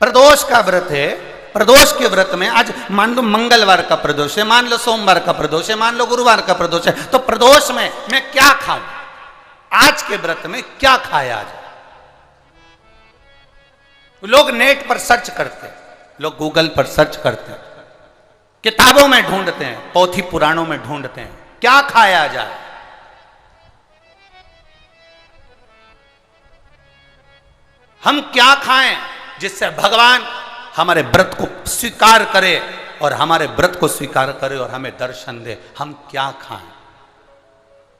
प्रदोष का व्रत है, प्रदोष के व्रत में आज मान लो मंगलवार का प्रदोष है, मान लो सोमवार का प्रदोष है, मान लो गुरुवार का प्रदोष है, तो प्रदोष में मैं क्या खाऊं? आज के व्रत में क्या खाया जाए? लोग नेट पर सर्च करते हैं, लोग गूगल पर सर्च करते हैं, किताबों में ढूंढते हैं, पोथी पुराणों में ढूंढते हैं, क्या खाया जाए? हम क्या खाएं जिससे भगवान हमारे व्रत को स्वीकार करे और हमारे व्रत को स्वीकार करे और हमें दर्शन दे? हम क्या खाएं?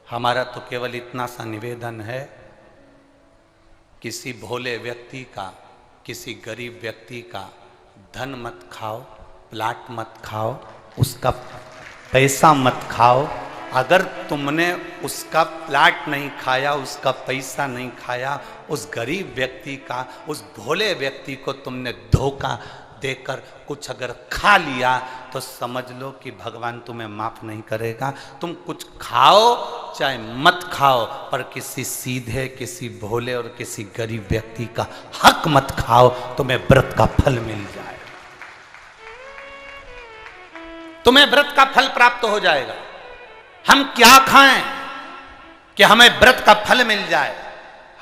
हमारा तो केवल इतना सा निवेदन है, किसी भोले व्यक्ति का, किसी गरीब व्यक्ति का धन मत खाओ, प्लाट मत खाओ, उसका पैसा मत खाओ। अगर तुमने उसका प्लाट नहीं खाया, उसका पैसा नहीं खाया, उस गरीब व्यक्ति का, उस भोले व्यक्ति को तुमने धोखा देकर कुछ अगर खा लिया तो समझ लो कि भगवान तुम्हें माफ नहीं करेगा। तुम कुछ खाओ चाहे मत खाओ, पर किसी सीधे, किसी भोले और किसी गरीब व्यक्ति का हक मत खाओ, तुम्हें व्रत का फल मिल जाए, तुम्हें व्रत का फल प्राप्त हो जाएगा। हम क्या खाएं कि हमें व्रत का फल मिल जाए?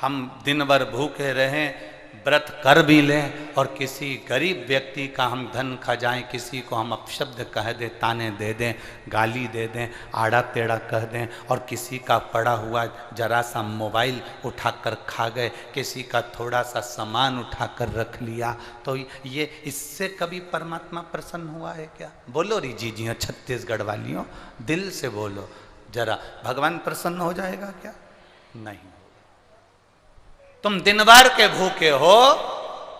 हम दिन भर भूखे रहें, व्रत कर भी लें और किसी गरीब व्यक्ति का हम धन खा जाएं, किसी को हम अपशब्द कह दें, ताने दे दें, गाली दे दें, आड़ा टेढ़ा कह दें, और किसी का पड़ा हुआ जरा सा मोबाइल उठाकर खा गए, किसी का थोड़ा सा सामान उठाकर रख लिया, तो ये इससे कभी परमात्मा प्रसन्न हुआ है क्या? बोलो री जी छत्तीसगढ़ वालियों, दिल से बोलो जरा, भगवान प्रसन्न हो जाएगा क्या? नहीं। तुम दिन भर के भूखे हो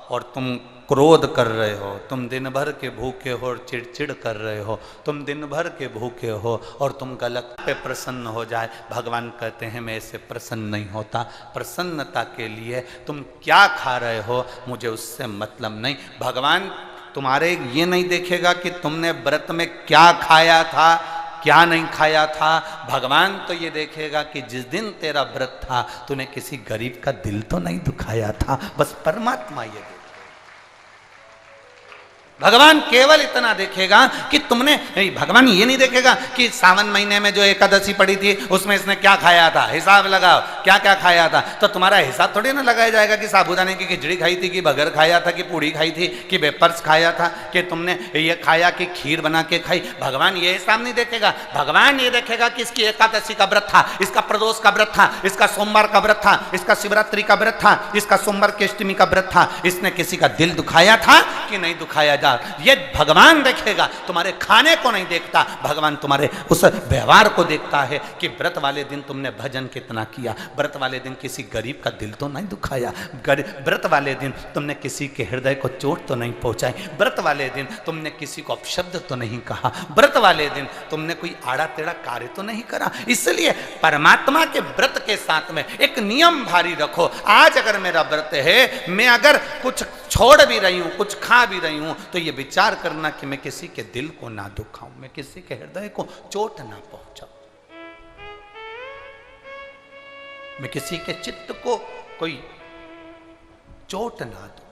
और तुम क्रोध कर रहे हो, तुम दिन भर के भूखे हो और चिड़चिड़ कर रहे हो, तुम दिन भर के भूखे हो और तुम गलत पे प्रसन्न हो जाए। भगवान कहते हैं मैं इससे प्रसन्न नहीं होता। प्रसन्नता के लिए तुम क्या खा रहे हो मुझे उससे मतलब नहीं। भगवान तुम्हारे ये नहीं देखेगा कि तुमने व्रत में क्या खाया था, क्या नहीं खाया था। भगवान तो ये देखेगा कि जिस दिन तेरा व्रत था तूने किसी गरीब का दिल तो नहीं दुखाया था। बस परमात्मा ये देखेगा। भगवान केवल इतना देखेगा कि तुमने, भगवान ये नहीं देखेगा कि सावन महीने में जो एकादशी पड़ी थी उसमें इसने क्या खाया था, हिसाब लगाओ क्या क्या खाया था। तो तुम्हारा हिसाब थोड़ी ना लगाया जाएगा कि साबूदाने की खिचड़ी खाई थी, कि बगर खाया था, कि पूड़ी खाई थी, कि वेपर्स खाया था, कि तुमने ये खाया, कि खीर बना के खाई। भगवान ये हिसाब नहीं देखेगा। भगवान ये देखेगा कि इसकी एकादशी का व्रत था, इसका प्रदोष का व्रत था, इसका सोमवार का व्रत था, इसका शिवरात्रि का व्रत था, इसका सोमवार की अष्टमी का व्रत था, इसने किसी का दिल दुखाया था कि नहीं दुखाया जा। ये भगवान देखेगा, तुम्हारे खाने को नहीं देखता। भगवान तुम्हारे उस व्यवहार को देखता है कि व्रत वाले दिन तुमने भजन कितना किया, व्रत वाले दिन किसी गरीब का दिल तो नहीं दुखाया, व्रत वाले दिन तुमने किसी के हृदय को चोट तो नहीं पहुंचाई, व्रत वाले दिन तुमने किसी को अपशब्द तो नहीं कहा, व्रत वाले दिन तुमने कोई आड़ा टेढ़ा कार्य तो नहीं करा। इसलिए परमात्मा के व्रत के साथ में एक नियम भारी रखो। आज अगर मेरा व्रत है, मैं अगर कुछ छोड़ भी रही हूं, कुछ खा भी रही हूं, तो ये विचार करना कि मैं किसी के दिल को ना दुखाऊं, मैं किसी के हृदय को चोट ना पहुंचाऊं, मैं किसी के चित्त को कोई चोट ना दूं।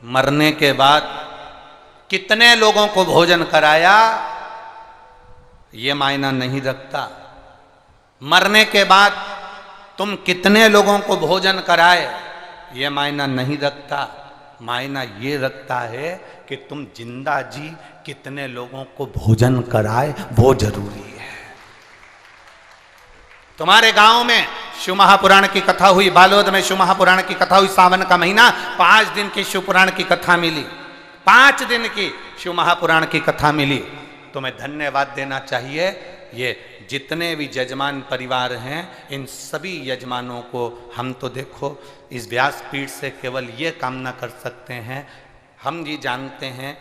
मरने के बाद कितने लोगों को भोजन कराया ये मायना नहीं रखता। मरने के बाद तुम कितने लोगों को भोजन कराए ये मायना नहीं रखता। मायना ये रखता है कि तुम जिंदा जी कितने लोगों को भोजन कराए, वो जरूरी है। तुम्हारे गांव में शिव महापुराण की कथा हुई, बालोद में शिव महापुराण की कथा हुई, सावन का महीना, 5 दिन की शिव पुराण की कथा मिली, 5 दिन की शिव महापुराण की कथा मिली। तुम्हें धन्यवाद देना चाहिए। ये जितने भी यजमान परिवार हैं, इन सभी यजमानों को हम तो देखो इस व्यासपीठ से केवल ये कामना कर सकते हैं। हम ये जानते हैं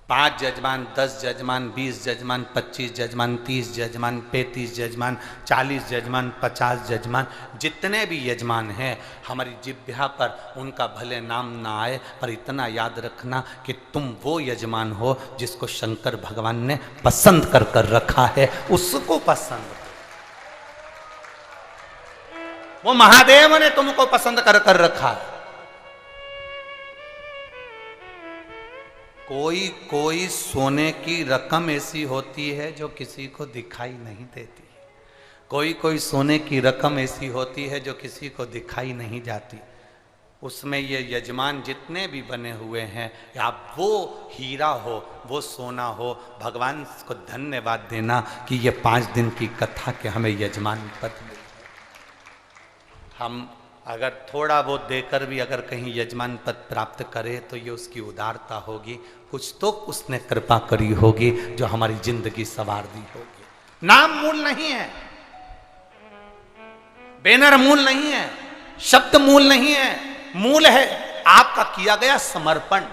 5 यजमान, 10 यजमान, 20 यजमान, 25 यजमान, 30 यजमान, 35 यजमान, 40 यजमान, 50 यजमान, जितने भी यजमान हैं, हमारी जिह्वा पर उनका भले नाम ना आए, पर इतना याद रखना कि तुम वो यजमान हो जिसको शंकर भगवान ने पसंद कर रखा है, उसको पसंद, वो महादेव ने तुमको पसंद कर कर रखा है। कोई कोई सोने की रकम ऐसी होती है जो किसी को दिखाई नहीं देती, कोई कोई सोने की रकम ऐसी होती है जो किसी को दिखाई नहीं जाती। उसमें ये यजमान जितने भी बने हुए हैं, आप वो हीरा हो, वो सोना हो, भगवान को धन्यवाद देना कि ये 5 दिन की कथा के हमें यजमान पद मिले। हम अगर थोड़ा बहुत देकर भी अगर कहीं यजमान पद प्राप्त करे तो ये उसकी उदारता होगी, कुछ तो उसने कृपा करी होगी जो हमारी जिंदगी संवार दी होगी। नाम मूल नहीं है, बैनर मूल नहीं है, शब्द मूल नहीं है, मूल है आपका किया गया समर्पण।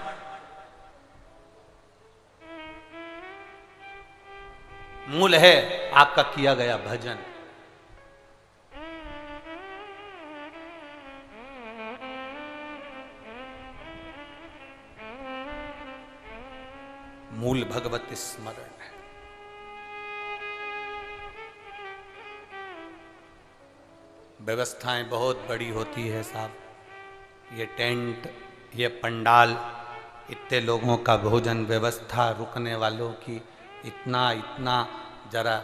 मूल है आपका किया गया भजन। मूल भगवत स्मरण है। व्यवस्थाएं बहुत बड़ी होती है साहब, ये टेंट, ये पंडाल, इतने लोगों का भोजन व्यवस्था, रुकने वालों की, इतना जरा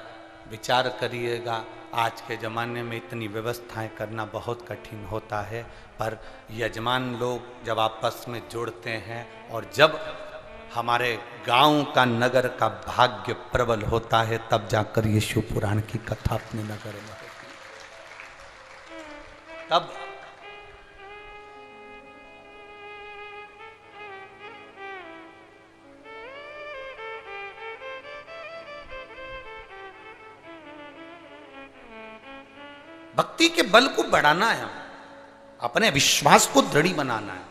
विचार करिएगा। आज के ज़माने में इतनी व्यवस्थाएं करना बहुत कठिन होता है, पर यजमान लोग जब आपस में जुड़ते हैं और जब हमारे गांव का, नगर का भाग्य प्रबल होता है, तब जाकर ये शिव पुराण की कथा अपने नगर में होती है। तब भक्ति के बल को बढ़ाना है, अपने विश्वास को दृढ़ बनाना है।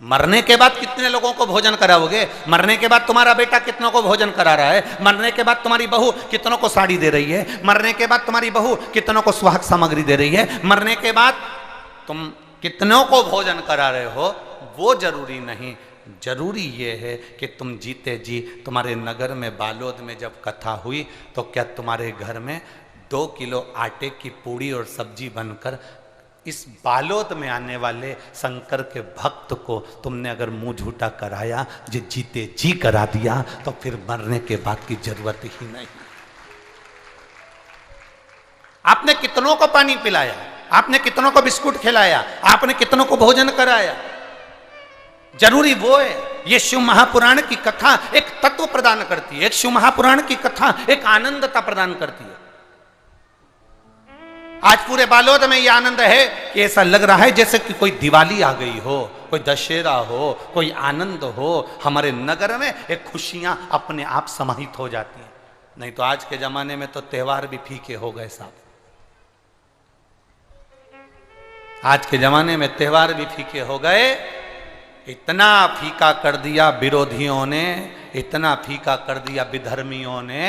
मरने के बाद कितने लोगों को भोजन कराओगे? मरने के बाद तुम्हारा बेटा कितनों को भोजन करा रहा है? मरने के बाद तुम्हारी बहू कितनों को साड़ी दे रही है? मरने के बाद तुम्हारी बहू कितनों को सुहाग सामग्री दे रही है? मरने के बाद तुम कितनों को भोजन करा रहे हो? वो जरूरी नहीं, जरूरी ये है कि तुम जीते जी, तुम्हारे नगर में बालोद में जब कथा हुई तो क्या तुम्हारे घर में 2 किलो आटे की पूड़ी और सब्जी बनकर इस बालोद में आने वाले शंकर के भक्त को तुमने अगर मुंह झूठा कराया, जो जीते जी करा दिया, तो फिर मरने के बाद की जरूरत ही नहीं। आपने कितनों को पानी पिलाया, आपने कितनों को बिस्कुट खिलाया, आपने कितनों को भोजन कराया? जरूरी वो है। ये शिव महापुराण की कथा एक तत्व प्रदान करती है, एक शिव महापुराण की कथा एक आनंदता प्रदान करती है। आज पूरे बालोद में ये आनंद है कि ऐसा लग रहा है जैसे कि कोई दिवाली आ गई हो, कोई दशहरा हो, कोई आनंद हो। हमारे नगर में एक खुशियां अपने आप समाहित हो जाती हैं। नहीं तो आज के जमाने में तो त्योहार भी फीके हो गए साहब। आज के जमाने में त्योहार भी फीके हो गए। इतना फीका कर दिया विरोधियों ने, इतना फीका कर दिया विधर्मियों ने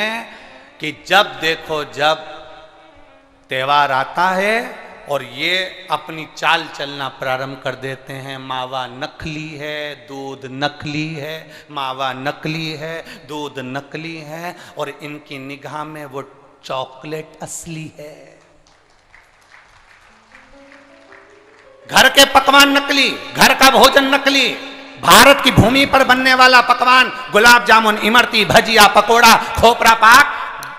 कि जब देखो जब त्योहार आता है और ये अपनी चाल चलना प्रारंभ कर देते हैं। मावा नकली है, दूध नकली है, मावा नकली है, दूध नकली है, और इनकी निगाह में वो चॉकलेट असली है। घर के पकवान नकली, घर का भोजन नकली, भारत की भूमि पर बनने वाला पकवान, गुलाब जामुन, इमरती, भजिया, पकोड़ा, खोपरा पाक,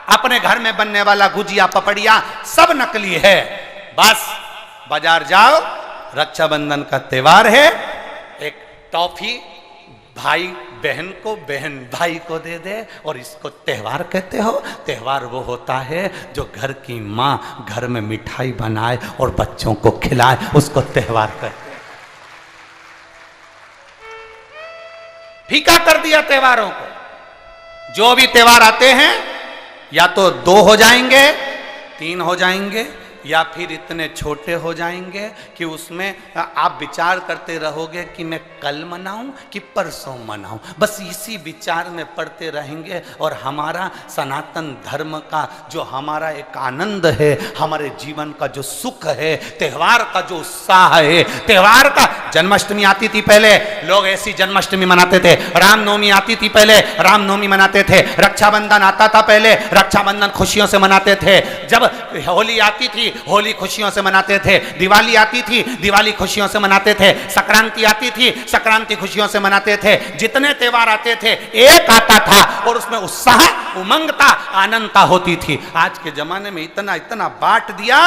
अपने घर में बनने वाला गुजिया, पपड़िया, सब नकली है। बस बाजार जाओ, रक्षाबंधन का त्योहार है, एक टॉफी भाई बहन को, बहन भाई को दे दे, और इसको त्योहार कहते हो? त्योहार वो होता है जो घर की माँ घर में मिठाई बनाए और बच्चों को खिलाए, उसको त्योहार कहते हैं। फीका कर दिया त्योहारों को। जो भी त्योहार आते हैं या तो 2 हो जाएंगे, 3 हो जाएंगे, या फिर इतने छोटे हो जाएंगे कि उसमें आप विचार करते रहोगे कि मैं कल मनाऊं कि परसों मनाऊं। बस इसी विचार में पड़ते रहेंगे। और हमारा सनातन धर्म का जो हमारा एक आनंद है, हमारे जीवन का जो सुख है, त्यौहार का जो उत्साह है, त्यौहार का जन्माष्टमी आती थी पहले, लोग ऐसी जन्माष्टमी मनाते थे। रामनवमी आती थी पहले, रामनवमी मनाते थे। रक्षाबंधन आता था पहले, रक्षाबंधन खुशियों से मनाते थे। जब होली आती थी, होली खुशियों से मनाते थे। दिवाली आती थी, दिवाली खुशियों से मनाते थे। संक्रांति आती थी, संक्रांति खुशियों से मनाते थे। जितने त्योहार आते थे एक आता था और उसमें उत्साह, उमंगता, आनंदता होती थी। आज के जमाने में इतना इतना बांट दिया,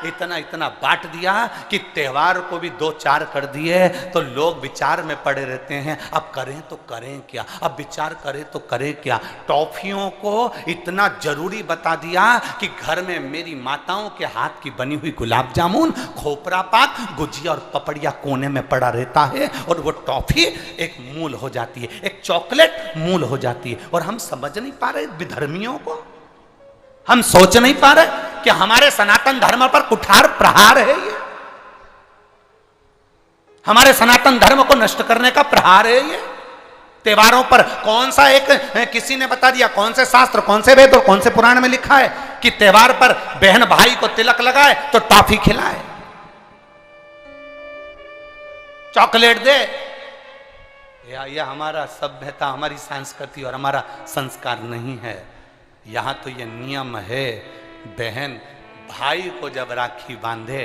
इतना इतना बांट दिया कि त्योहार को भी 2-4 कर दिए तो लोग विचार में पड़े रहते हैं। अब करें तो करें क्या, अब विचार करें तो करें क्या। टॉफियों को इतना जरूरी बता दिया कि घर में मेरी माताओं के हाथ की बनी हुई गुलाब जामुन, खोपरा पाक, गुजिया और पपड़िया कोने में पड़ा रहता है और वो टॉफी एक मूल हो जाती है, एक चॉकलेट मूल हो जाती है। और हम समझ नहीं पा रहे विधर्मियों को, हम सोच नहीं पा रहे कि हमारे सनातन धर्म पर कुठार प्रहार है ये, हमारे सनातन धर्म को नष्ट करने का प्रहार है ये। त्योहारों पर कौन सा एक, किसी ने बता दिया कौन से शास्त्र, कौन से वेद और कौन से पुराण में लिखा है कि त्योहार पर बहन भाई को तिलक लगाए तो टॉफी खिलाए, चॉकलेट दे। यह हमारा सभ्यता, हमारी संस्कृति और हमारा संस्कार नहीं है। यहां तो यह नियम है, बहन भाई को जब राखी बांधे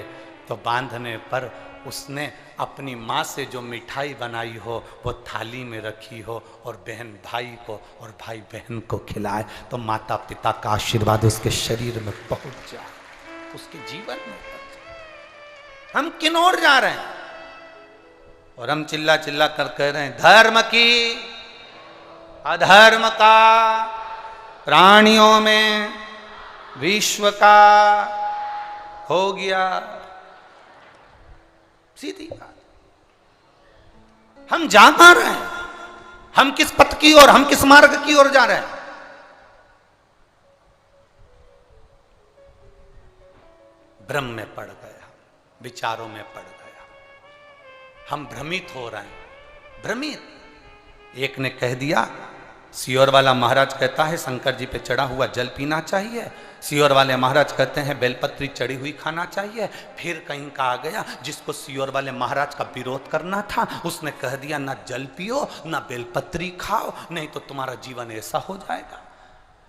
तो बांधने पर उसने अपनी माँ से जो मिठाई बनाई हो वो थाली में रखी हो और बहन भाई को और भाई बहन को खिलाए तो माता पिता का आशीर्वाद उसके शरीर में पहुंच जाए, उसके जीवन में पहुंच जाए। हम किन ओर जा रहे हैं? और हम चिल्ला चिल्ला कर कह रहे हैं धर्म की अधर्म का, प्राणियों में विश्व का हो गया। सीधी बात। हम जा कहां रहे हैं? हम किस पथ की ओर, हम किस मार्ग की ओर जा रहे हैं? भ्रम में पड़ गया, विचारों में पड़ गया, हम भ्रमित हो रहे हैं, भ्रमित। एक ने कह दिया, सियोर वाला महाराज कहता है शंकर जी पे चढ़ा हुआ जल पीना चाहिए, सियोर वाले महाराज कहते हैं बेलपत्री चढ़ी हुई खाना चाहिए। फिर कहीं का आ गया जिसको सियोर वाले महाराज का विरोध करना था, उसने कह दिया ना जल पियो ना बेलपत्री खाओ, नहीं तो तुम्हारा जीवन ऐसा हो जाएगा।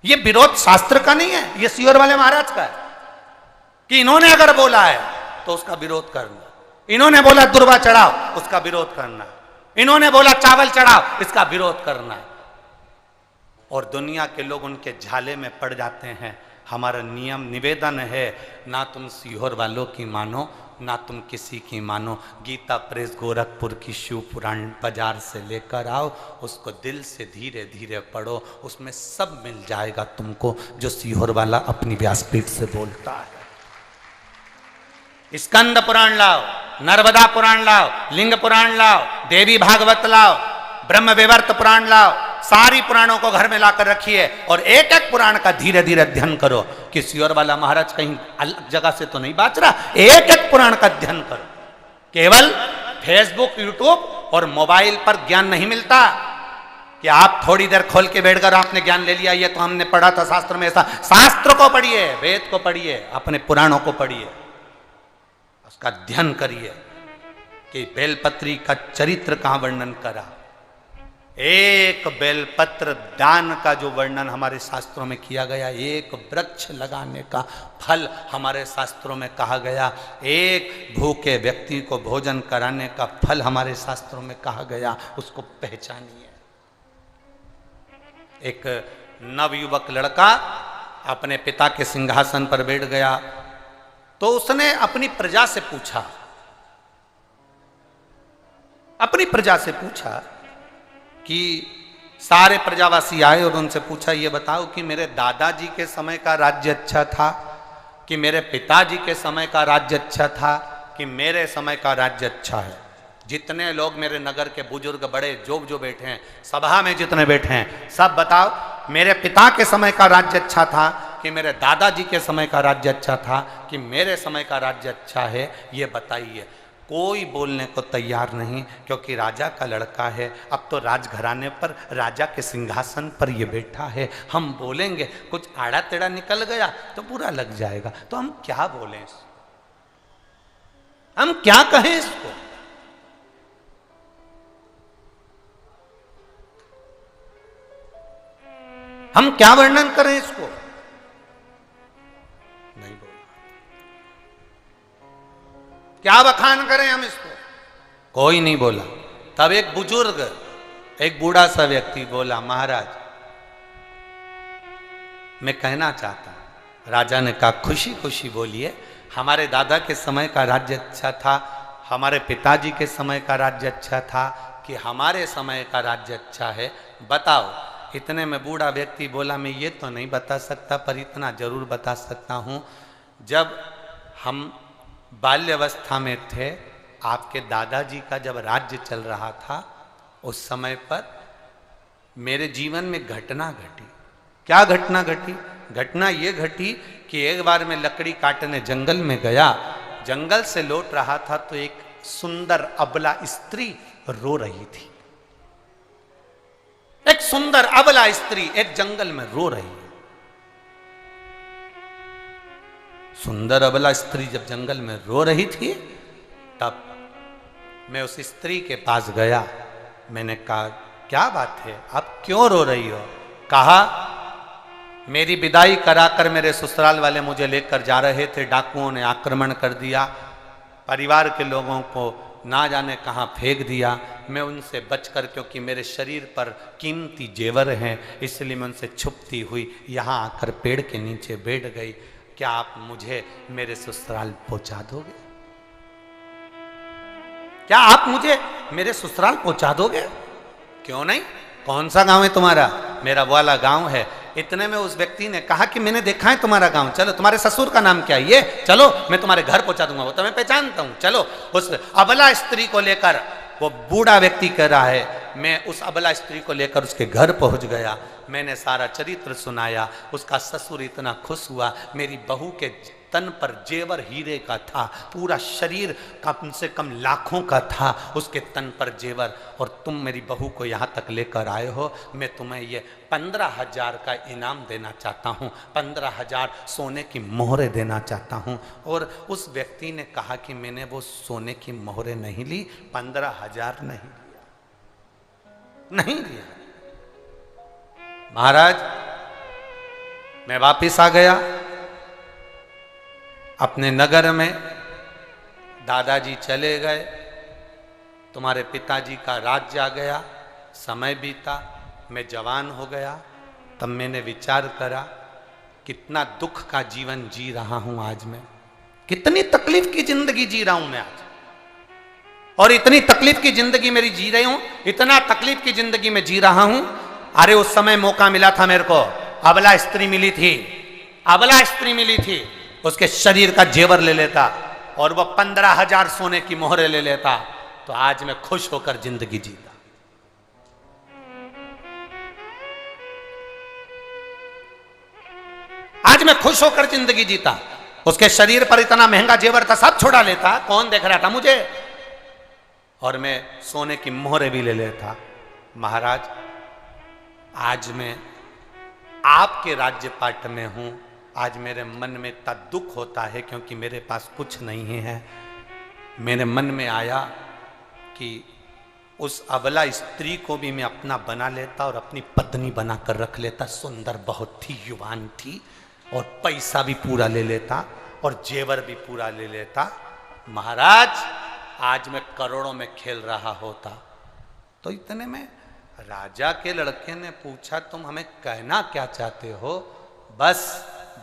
ये विरोध शास्त्र का नहीं है, ये सियोर वाले महाराज का है कि इन्होंने अगर बोला है तो उसका विरोध करना, इन्होंने बोला दुर्वा चढ़ाओ उसका विरोध करना, इन्होंने बोला चावल चढ़ाओ इसका विरोध करना। और दुनिया के लोग उनके झाले में पड़ जाते हैं। हमारा नियम निवेदन है, ना तुम सीहोर वालों की मानो ना तुम किसी की मानो। गीता प्रेस गोरखपुर की शिव पुराण बाजार से लेकर आओ, उसको दिल से धीरे धीरे पढ़ो, उसमें सब मिल जाएगा तुमको जो सीहोर वाला अपनी व्यासपीठ से बोलता है। स्कंद पुराण लाओ, नर्मदा पुराण लाओ, लिंग पुराण लाओ, देवी भागवत लाओ, ब्रह्म विवर्त पुराण लाओ, सारी पुराणों को घर में लाकर रखिए और एक एक पुराण का धीरे धीरे अध्ययन करो कि सियोर वाला महाराज कहीं अलग जगह से तो नहीं बात रहा। एक एक पुराण का अध्ययन करो। केवल फेसबुक, यूट्यूब और मोबाइल पर ज्ञान नहीं मिलता कि आप थोड़ी देर खोल के बैठकर आपने ज्ञान ले लिया, ये तो हमने पढ़ा था शास्त्र में ऐसा। शास्त्र को पढ़िए, वेद को पढ़िए, अपने पुराणों को पढ़िए, उसका अध्ययन करिए कि बेलपत्री का चरित्र कहां वर्णन करा। एक बेलपत्र दान का जो वर्णन हमारे शास्त्रों में किया गया, एक वृक्ष लगाने का फल हमारे शास्त्रों में कहा गया, एक भूखे व्यक्ति को भोजन कराने का फल हमारे शास्त्रों में कहा गया, उसको पहचानिए। एक नवयुवक लड़का अपने पिता के सिंहासन पर बैठ गया तो उसने अपनी प्रजा से पूछा, अपनी प्रजा से पूछा कि सारे प्रजावासी आए और उनसे पूछा ये बताओ कि मेरे दादाजी के समय का राज्य अच्छा था कि मेरे पिताजी के समय का राज्य अच्छा था कि मेरे समय का राज्य अच्छा है। जितने लोग मेरे नगर के बुजुर्ग बड़े जो बैठे हैं, सभा में जितने बैठे हैं, सब बताओ मेरे पिता के समय का राज्य अच्छा था कि मेरे दादाजी के समय का राज्य अच्छा था कि मेरे समय का राज्य अच्छा है, ये बताइए। कोई बोलने को तैयार नहीं, क्योंकि राजा का लड़का है, अब तो राजघराने पर राजा के सिंहासन पर ये बैठा है। हम बोलेंगे कुछ आड़ा टेढ़ा निकल गया तो बुरा लग जाएगा, तो हम क्या बोलें, हम क्या कहें इसको। हम क्या वर्णन करें इसको? नहीं बोला। क्या बखान करें हम इसको? कोई नहीं बोला। तब एक बुजुर्ग, एक बूढ़ा सा व्यक्ति बोला, महाराज मैं कहना चाहता हूं। राजा ने कहा खुशी खुशी बोलिए। हमारे दादा के समय का राज्य अच्छा था, हमारे पिताजी के समय का राज्य अच्छा था कि हमारे समय का राज्य अच्छा है, बताओ। इतने में बूढ़ा व्यक्ति बोला, मैं ये तो नहीं बता सकता पर इतना जरूर बता सकता हूं, जब हम बाल्यावस्था में थे, आपके दादाजी का जब राज्य चल रहा था, उस समय पर मेरे जीवन में घटना घटी। क्या घटना घटी? घटना ये घटी कि एक बार मैं लकड़ी काटने जंगल में गया, जंगल से लौट रहा था तो एक सुंदर अबला स्त्री रो रही थी। एक सुंदर अबला स्त्री एक जंगल में रो रही है। सुंदर अबला स्त्री जब जंगल में रो रही थी, तब मैं उस स्त्री के पास गया। मैंने कहा क्या बात है, आप क्यों रो रही हो? कहा मेरी विदाई कराकर मेरे ससुराल वाले मुझे लेकर जा रहे थे, डाकुओं ने आक्रमण कर दिया, परिवार के लोगों को ना जाने कहाँ फेंक दिया। मैं उनसे बचकर, क्योंकि मेरे शरीर पर कीमती जेवर हैं, इसलिए मैं उनसे छुपती हुई यहाँ आकर पेड़ के नीचे बैठ गई। क्या आप मुझे मेरे ससुराल पहुंचा दोगे? क्या आप मुझे मेरे ससुराल पहुंचा दोगे? क्यों नहीं? कौन सा गांव है तुम्हारा? मेरा वाला गांव है। इतने में उस व्यक्ति ने कहा कि मैंने देखा है तुम्हारा गांव, चलो तुम्हारे ससुर का नाम क्या है ये, चलो मैं तुम्हारे घर पहुंचा दूंगा, वो तो मैं पहचानता हूं, चलो। उस अबला स्त्री को लेकर, वो बूढ़ा व्यक्ति कह रहा है, मैं उस अबला स्त्री को लेकर उसके घर पहुंच गया। मैंने सारा चरित्र सुनाया। उसका ससुर इतना खुश हुआ। मेरी बहू के तन पर जेवर हीरे का था, पूरा शरीर कम से कम लाखों का था उसके तन पर जेवर, और तुम मेरी बहू को यहाँ तक लेकर आए हो। मैं तुम्हें ये 15,000 का इनाम देना चाहता हूँ, 15,000 सोने की मोहरें देना चाहता हूँ। और उस व्यक्ति ने कहा कि मैंने वो सोने की मोहरें नहीं ली, 15,000 नहीं लिया। महाराज मैं वापिस आ गया अपने नगर में। दादाजी चले गए, तुम्हारे पिताजी का राज्य आ गया, समय बीता, मैं जवान हो गया। तब मैंने विचार करा कितना दुख का जीवन जी रहा हूं आज मैं, कितनी तकलीफ की जिंदगी जी रहा हूं मैं आज, और इतनी तकलीफ की जिंदगी मेरी जी रही हूं, इतना तकलीफ की जिंदगी में जी रहा हूं। अरे उस समय मौका मिला था मेरे को, अबला स्त्री मिली थी, अबला स्त्री मिली थी, उसके शरीर का जेवर ले लेता और वह 15,000 सोने की मोहरें ले लेता, तो आज मैं खुश होकर जिंदगी जीता। आज मैं खुश होकर जिंदगी जीता। उसके शरीर पर इतना महंगा जेवर था, सब छोड़ा लेता, कौन देख रहा था मुझे, और मैं सोने की मोहरें भी ले लेता। महाराज आज मैं आपके राज्यपाट में हूं, आज मेरे मन में इतना दुख होता है क्योंकि मेरे पास कुछ नहीं है। मेरे मन में आया कि उस अबला स्त्री को भी मैं अपना बना लेता और अपनी पत्नी बनाकर रख लेता। सुंदर बहुत थी, युवान थी, और पैसा भी पूरा ले लेता और जेवर भी पूरा ले लेता। महाराज आज मैं करोड़ों में खेल रहा होता। तो इतने में राजा के लड़के ने पूछा, तुम हमें कहना क्या चाहते हो? बस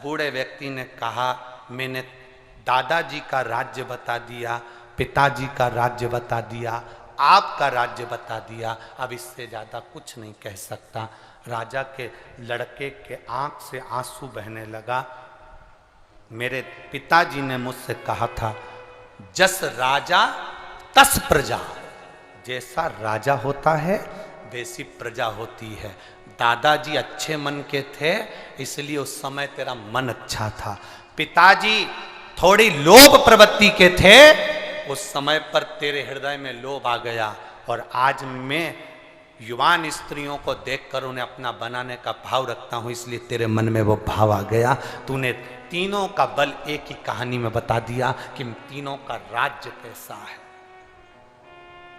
बूढ़े व्यक्ति ने कहा, मैंने दादाजी का राज्य बता दिया, पिताजी का राज्य बता दिया, आपका राज्य बता दिया, अब इससे ज़्यादा कुछ नहीं कह सकता। राजा के लड़के के आंख से आंसू बहने लगा। मेरे पिताजी ने मुझसे कहा था, जस राजा तस प्रजा, जैसा राजा होता है वैसी प्रजा होती है। दादाजी अच्छे मन के थे, इसलिए उस समय तेरा मन अच्छा था। पिताजी थोड़ी लोभ प्रवृत्ति के थे, उस समय पर तेरे हृदय में लोभ आ गया, और आज मैं युवान स्त्रियों को देखकर उन्हें अपना बनाने का भाव रखता हूं, इसलिए तेरे मन में वो भाव आ गया। तूने तीनों का बल एक ही कहानी में बता दिया कि तीनों का राज्य कैसा है,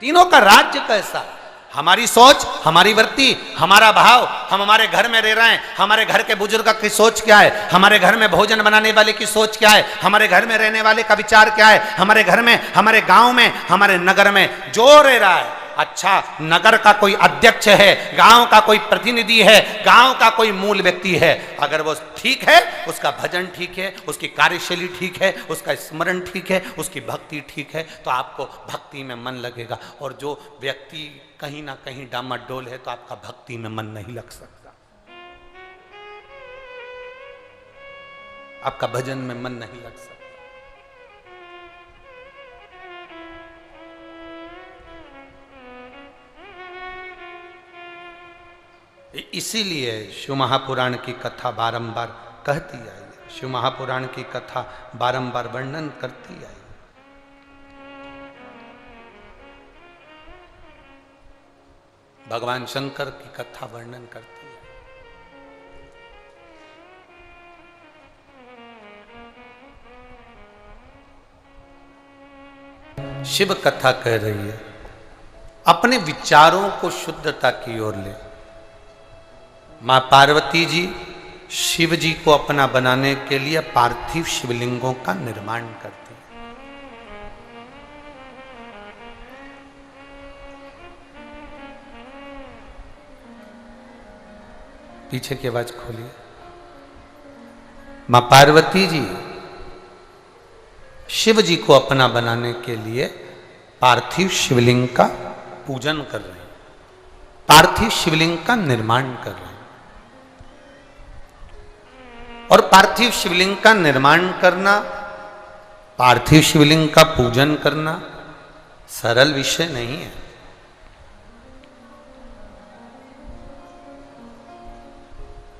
तीनों का राज्य कैसा है। हमारी सोच, हमारी वृत्ति, हमारा भाव, हम हमारे घर में रह रहे हैं, हमारे घर के बुजुर्ग की सोच क्या है, हमारे घर में भोजन बनाने वाले की सोच क्या है, हमारे घर में रहने वाले का विचार क्या है, हमारे घर में, हमारे गांव में, हमारे नगर में जो रह रहा है। अच्छा, नगर का कोई अध्यक्ष है, गांव का कोई प्रतिनिधि है, गांव का कोई मूल व्यक्ति है, अगर वो ठीक है, उसका भजन ठीक है, उसकी कार्यशैली ठीक है, उसका स्मरण ठीक है, उसकी भक्ति ठीक है, तो आपको भक्ति में मन लगेगा। और जो व्यक्ति कहीं ना कहीं डामाडोल है, तो आपका भक्ति में मन नहीं लग सकता, आपका भजन में मन नहीं लग सकता। इसीलिए शिव महापुराण की कथा बारंबार कहती आई है, शिव महापुराण की कथा बारंबार वर्णन करती आई। भगवान शंकर की कथा वर्णन करती है। शिव कथा कह रही है, अपने विचारों को शुद्धता की ओर ले। मां पार्वती जी शिव जी को अपना बनाने के लिए पार्थिव शिवलिंगों का निर्माण करती हैं। पीछे की आवाज खोलिए। मां पार्वती जी शिव जी को अपना बनाने के लिए पार्थिव शिवलिंग का पूजन कर रहे हैं, पार्थिव शिवलिंग का निर्माण कर रहे हैं। और पार्थिव शिवलिंग का निर्माण करना, पार्थिव शिवलिंग का पूजन करना सरल विषय नहीं है।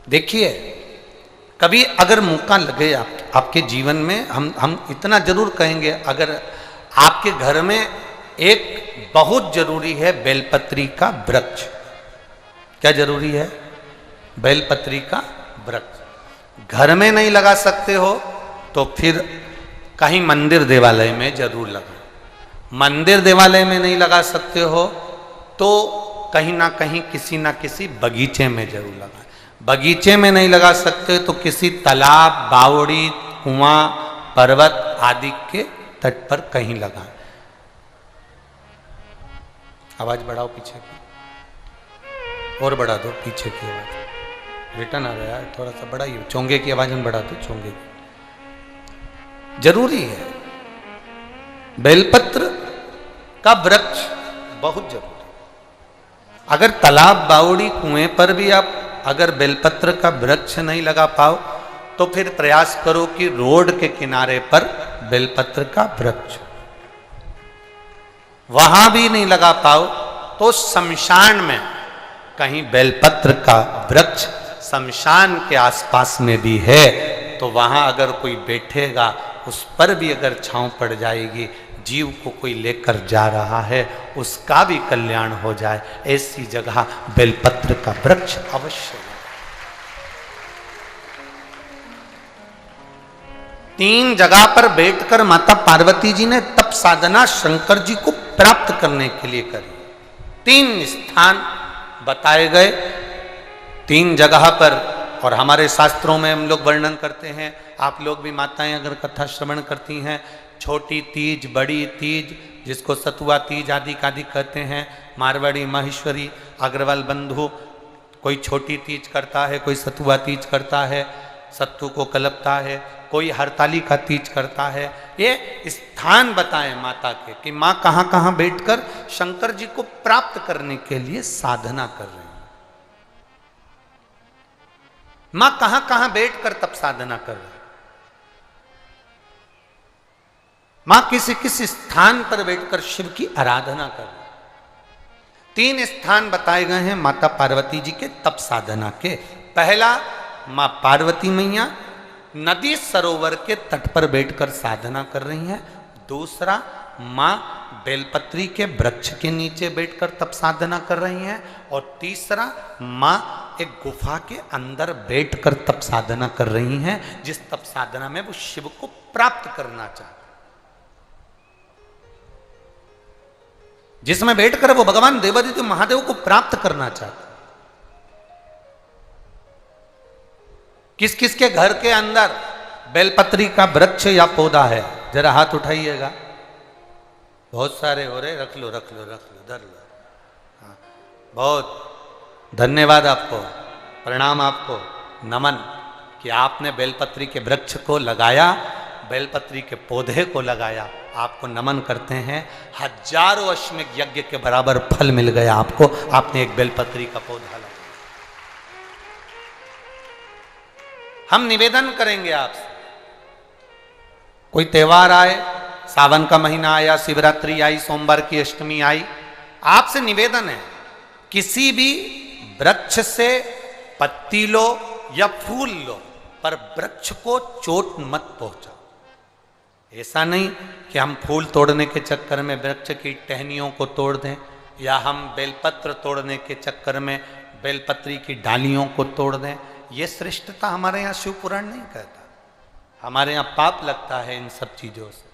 देखिए, कभी अगर मौका लगे आपके जीवन में, हम इतना जरूर कहेंगे, अगर आपके घर में एक बहुत जरूरी है बेलपत्री का वृक्ष। क्या जरूरी है? बेलपत्री का वृक्ष घर में नहीं लगा सकते हो तो फिर कहीं मंदिर देवालय में जरूर लगाओ। मंदिर देवालय में नहीं लगा सकते हो तो कहीं ना कहीं किसी ना किसी बगीचे में जरूर लगाएं। बगीचे में नहीं लगा सकते तो किसी तालाब, बावड़ी, कुआं, पर्वत आदि के तट पर कहीं लगाएं। आवाज बढ़ाओ पीछे की, और बढ़ा दो पीछे की आवाज, रिटर्न आ रहा है, थोड़ा सा बढ़ाइए। चोंगे की आवाज में बढ़ा दो, चोंगे की जरूरी है। बेलपत्र का वृक्ष बहुत जरूरी है। अगर तालाब, बावड़ी, कुएं पर भी आप अगर बेलपत्र का वृक्ष नहीं लगा पाओ तो फिर प्रयास करो कि रोड के किनारे पर बेलपत्र का वृक्ष, वहां भी नहीं लगा पाओ तो शमशान में कहीं बेलपत्र का वृक्ष शमशान के आसपास में भी है तो वहां अगर कोई बैठेगा उस पर भी अगर छांव पड़ जाएगी, जीव को कोई लेकर जा रहा है उसका भी कल्याण हो जाए, ऐसी जगह बेलपत्र का वृक्ष अवश्य है। 3 जगह पर बैठकर माता पार्वती जी ने तप साधना शंकर जी को प्राप्त करने के लिए करी। 3 स्थान बताए गए, 3 जगह पर, और हमारे शास्त्रों में हम लोग वर्णन करते हैं, आप लोग भी माताएं अगर कथा श्रवण करती हैं, छोटी तीज, बड़ी तीज, जिसको सतुआ तीज आदि कादि कहते हैं, मारवाड़ी, माहेश्वरी, अग्रवाल बंधु, कोई छोटी तीज करता है, कोई सतुआ तीज करता है, सत्तू को कलपता है, कोई हरताली का तीज करता है। ये स्थान बताएं माता के कि माँ कहाँ कहाँ बैठकर शंकर जी को प्राप्त करने के लिए साधना कर रही है। माँ कहाँ कहाँ बैठकर तप साधना कर रही है। माँ किसी किसी स्थान पर बैठकर शिव की आराधना कर रही है। 3 स्थान बताए गए हैं माता पार्वती जी के तप साधना के। पहला, माँ पार्वती मैया नदी सरोवर के तट पर बैठकर साधना कर रही हैं। दूसरा, माँ बेलपत्री के वृक्ष के नीचे बैठकर तप साधना कर रही हैं। और तीसरा, माँ एक गुफा के अंदर बैठकर तप साधना कर रही हैं, जिस तप साधना में वो शिव को प्राप्त करना चाहते। जिसमें बैठकर वो भगवान देवादित्य महादेव को प्राप्त करना चाहता। किस किस के घर के अंदर बेलपत्री का वृक्ष या पौधा है? जरा हाथ उठाइएगा। बहुत सारे हो रहे। रख लो रख लो रख लो, धर लो। हाँ, बहुत धन्यवाद आपको, प्रणाम आपको, नमन कि आपने बेलपत्री के वृक्ष को लगाया, बेलपत्री के पौधे को लगाया। आपको नमन करते हैं। हजारों अश्वमेध यज्ञ के बराबर फल मिल गया आपको। आपने एक बेलपत्री का पौधा लगाया। हम निवेदन करेंगे आपसे, कोई त्योहार आए, सावन का महीना आया, शिवरात्रि आई, सोमवार की अष्टमी आई, आपसे निवेदन है किसी भी वृक्ष से पत्ती लो या फूल लो, पर वृक्ष को चोट मत पहुंचाओ। ऐसा नहीं कि हम फूल तोड़ने के चक्कर में वृक्ष की टहनियों को तोड़ दें, या हम बेलपत्र तोड़ने के चक्कर में बेलपत्री की डालियों को तोड़ दें। ये श्रेष्ठता हमारे यहाँ शिव पुराण नहीं कहता। हमारे यहाँ पाप लगता है इन सब चीजों से।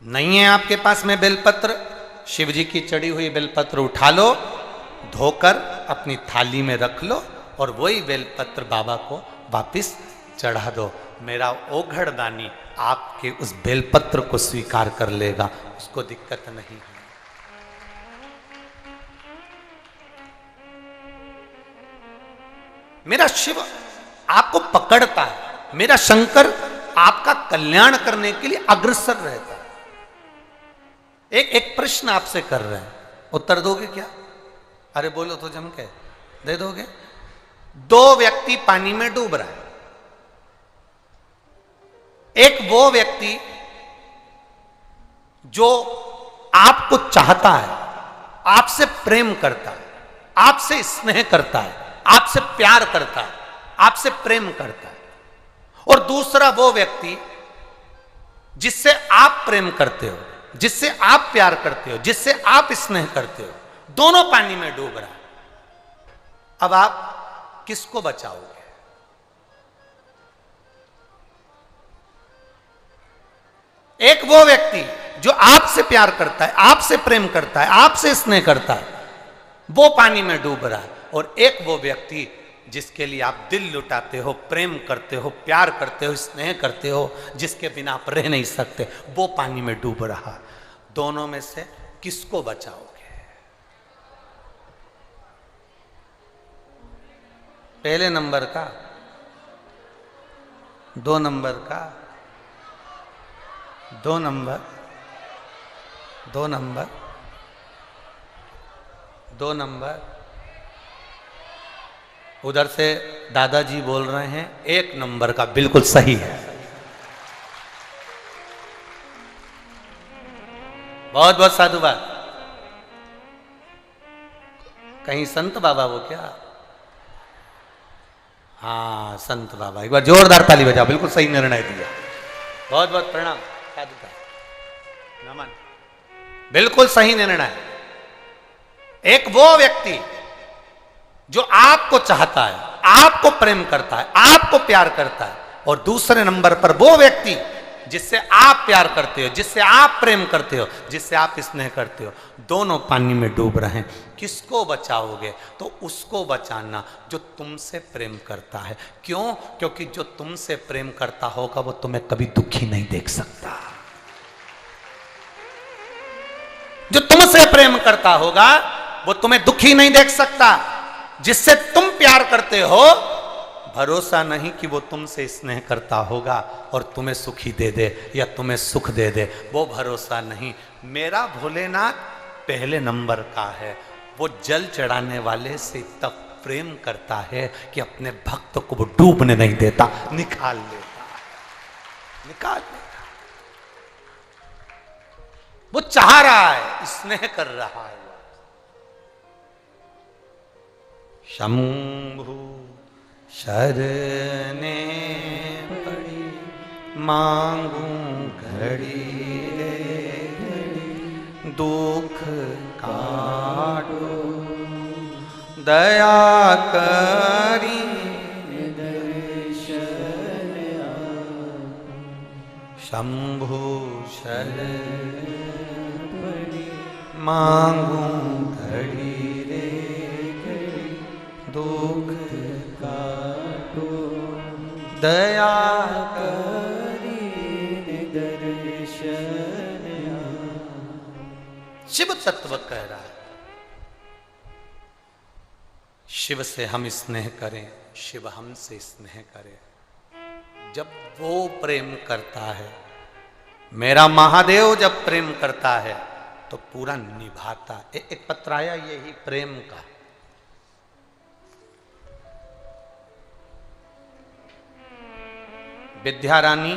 नहीं है आपके पास में बेलपत्र, शिव जी की चढ़ी हुई बेलपत्र उठा लो, धोकर अपनी थाली में रख लो और वही बेलपत्र बाबा को वापिस चढ़ा दो। मेरा ओघड़ दानी आपके उस बेलपत्र को स्वीकार कर लेगा, उसको दिक्कत नहीं है। मेरा शिव आपको पकड़ता है, मेरा शंकर आपका कल्याण करने के लिए अग्रसर रहता है। एक प्रश्न आपसे कर रहे हैं, उत्तर दोगे क्या? अरे बोलो तो जम के दे दोगे। दो व्यक्ति पानी में डूब रहा है। एक वो व्यक्ति जो आपको चाहता है, आपसे प्रेम करता है, आपसे स्नेह करता है, आपसे प्यार करता है, आपसे प्रेम करता है, और दूसरा वो व्यक्ति जिससे आप प्रेम करते हो, जिससे आप प्यार करते हो, जिससे आप स्नेह करते हो, दोनों पानी में डूब रहा है। अब आप किसको बचाओगे? एक वो व्यक्ति जो आपसे प्यार करता है, आपसे प्रेम करता है, आपसे स्नेह करता है, वो पानी में डूब रहा है, और एक वो व्यक्ति जिसके लिए आप दिल लुटाते हो, प्रेम करते हो, प्यार करते हो, स्नेह करते हो, जिसके बिना आप रह नहीं सकते, वो पानी में डूब रहा। दोनों में से किसको बचाओगे? पहले नंबर का, 2 नंबर का, 2 नंबर, 2 नंबर, 2 नंबर। उधर से दादाजी बोल रहे हैं 1 नंबर का बिल्कुल सही है। बहुत बहुत साधुवाद। कहीं संत बाबा वो क्या? हाँ, संत बाबा। एक बार जोरदार ताली बजाओ, बिल्कुल सही निर्णय दिया। बहुत बहुत प्रणाम, साधुवाद, नमन। बिल्कुल सही निर्णय। एक वो व्यक्ति जो आपको चाहता है, आपको प्रेम करता है, आपको प्यार करता है, और दूसरे नंबर पर वो व्यक्ति जिससे आप प्यार करते हो, जिससे आप प्रेम करते हो, जिससे आप स्नेह करते हो, दोनों पानी में डूब रहे हैं। किसको बचाओगे? तो उसको बचाना जो तुमसे प्रेम करता है। क्यों? क्योंकि जो तुमसे प्रेम करता होगा वो तुम्हें कभी दुखी नहीं देख सकता। जो तुमसे प्रेम करता होगा वो तुम्हें दुखी नहीं देख सकता। जिससे तुम प्यार करते हो, भरोसा नहीं कि वो तुमसे स्नेह करता होगा और तुम्हें सुखी दे दे या तुम्हें सुख दे दे, वो भरोसा नहीं। मेरा भोलेनाथ पहले नंबर का है। वो जल चढ़ाने वाले से इतना प्रेम करता है कि अपने भक्त को वो डूबने नहीं देता, निकाल लेता है, निकाल लेता। वो चाह रहा है, स्नेह कर रहा है। शंभु शरणे पड़ी मांगू घड़ी रे घड़ी, दुख काटो दया करी दर्शन शंभु शरण पड़ी मांगू घड़ी रे घड़ी दुख काटो दया करी दर्शन। शिव तत्व कह रहा है, शिव से हम स्नेह करें, शिव हमसे स्नेह करे। जब वो प्रेम करता है, मेरा महादेव जब प्रेम करता है तो पूरा निभाता। एक पत्र आया यही प्रेम का, विद्या रानी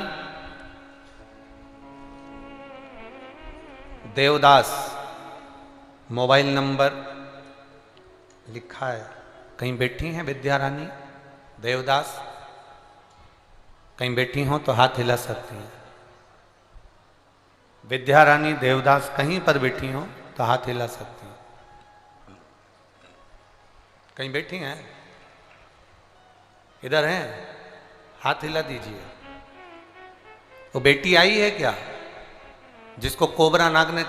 देवदास, मोबाइल नंबर लिखा है। कहीं बैठी हैं विद्या रानी देवदास? कहीं बैठी हो तो हाथ हिला सकती हैं। विद्या रानी देवदास कहीं पर बैठी हो तो हाथ हिला सकती हैं। कहीं बैठी हैं? इधर हैं? हाथ हिला दीजिए। वो बेटी आई है क्या जिसको कोबरा नाग ने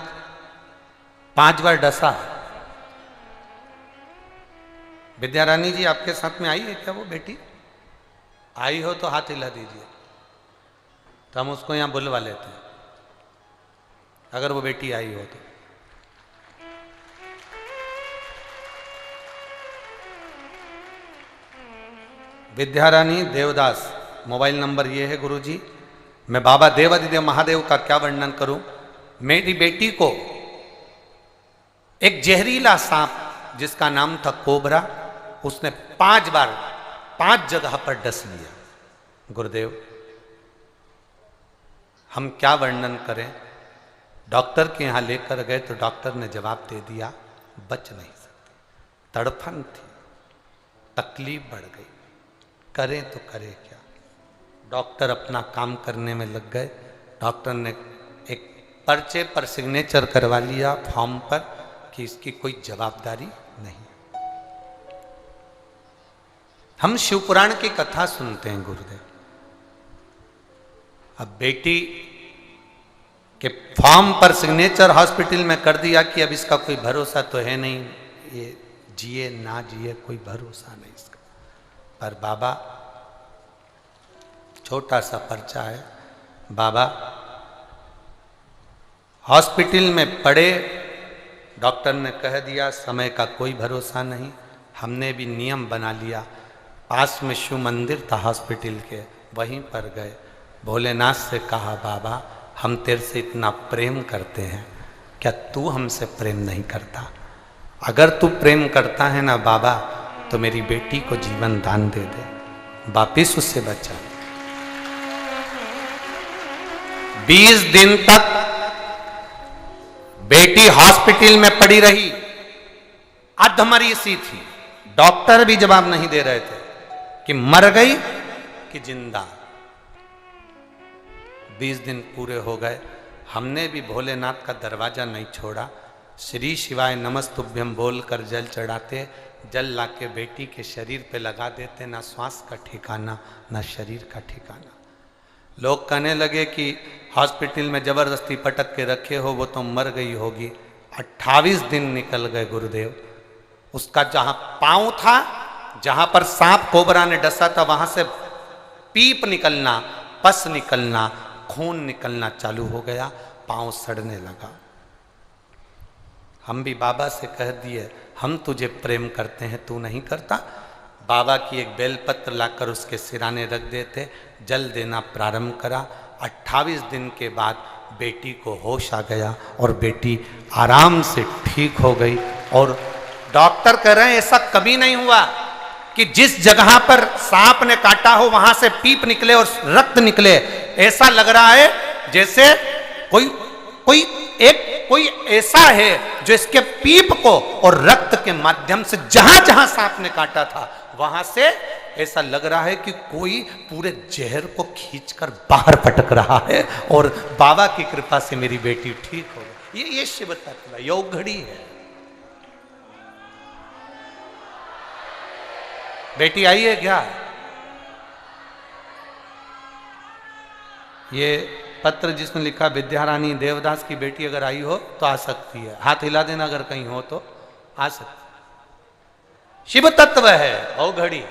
5 बार डसा? विद्या रानी जी आपके साथ में आई है क्या वो बेटी? आई हो तो हाथ हिला दीजिए, तो हम उसको यहां बुलवा लेते हैं, अगर वो बेटी आई हो तो। विद्या रानी देवदास, मोबाइल नंबर ये है गुरुजी। मैं बाबा देवाधिदेव महादेव का क्या वर्णन करूं। मेरी बेटी को एक जहरीला सांप जिसका नाम था कोबरा, उसने 5 बार 5 जगह पर डस लिया। गुरुदेव हम क्या वर्णन करें। डॉक्टर के यहां लेकर गए तो डॉक्टर ने जवाब दे दिया बच नहीं सकती। तड़फन थी, तकलीफ बढ़ गई, करें तो करें क्या। डॉक्टर अपना काम करने में लग गए। डॉक्टर ने एक पर्चे पर सिग्नेचर करवा लिया फॉर्म पर कि इसकी कोई जवाबदारी नहीं। हम शिवपुराण की कथा सुनते हैं गुरुदेव। अब बेटी के फॉर्म पर सिग्नेचर हॉस्पिटल में कर दिया कि अब इसका कोई भरोसा तो है नहीं, ये जिए ना जिए कोई भरोसा नहीं इसका। पर बाबा, छोटा सा पर्चा है, बाबा हॉस्पिटल में पड़े, डॉक्टर ने कह दिया समय का कोई भरोसा नहीं। हमने भी नियम बना लिया, पास में शिव मंदिर था हॉस्पिटल के, वहीं पर गए, भोलेनाथ से कहा बाबा हम तेरे से इतना प्रेम करते हैं, क्या तू हमसे प्रेम नहीं करता? अगर तू प्रेम करता है ना बाबा तो मेरी बेटी को जीवन दान दे दे। वापिस उससे बचा। 20 दिन तक बेटी हॉस्पिटल में पड़ी रही, अधमरी सी थी। डॉक्टर भी जवाब नहीं दे रहे थे कि मर गई कि जिंदा। 20 दिन पूरे हो गए, हमने भी भोलेनाथ का दरवाजा नहीं छोड़ा। श्री शिवाय नमस्तुभ्यम बोलकर जल चढ़ाते, जल लाके बेटी के शरीर पे लगा देते। ना श्वास का ठिकाना, ना शरीर का ठिकाना। लोग कहने लगे कि हॉस्पिटल में जबरदस्ती पटक के रखे हो, वो तो मर गई होगी। 28 दिन निकल गए गुरुदेव। उसका जहां पांव था, जहां पर सांप कोबरा ने डसा था, वहां से पीप निकलना, पस निकलना, खून निकलना चालू हो गया, पांव सड़ने लगा। हम भी बाबा से कह दिए हम तुझे प्रेम करते हैं, तू नहीं करता। बाबा की एक बेलपत्र लाकर उसके सिराने रख देते, जल देना प्रारंभ करा। 28 दिन के बाद बेटी को होश आ गया और बेटी आराम से ठीक हो गई। और डॉक्टर कह रहे हैं ऐसा कभी नहीं हुआ कि जिस जगह पर सांप ने काटा हो वहां से पीप निकले और रक्त निकले। ऐसा लग रहा है जैसे कोई ऐसा है जो इसके पीप को और रक्त के माध्यम से जहां जहां सांप ने काटा था वहां से ऐसा लग रहा है कि कोई पूरे जहर को खींचकर बाहर पटक रहा है। और बाबा की कृपा से मेरी बेटी ठीक हो गई। ये शिव तत्व योग घड़ी है। बेटी आई है क्या? ये पत्र जिसमें लिखा विद्यारानी देवदास की बेटी अगर आई हो तो आ सकती है, हाथ हिला देना अगर कहीं हो तो आ सकती। शिव तत्व है ओ घड़ी,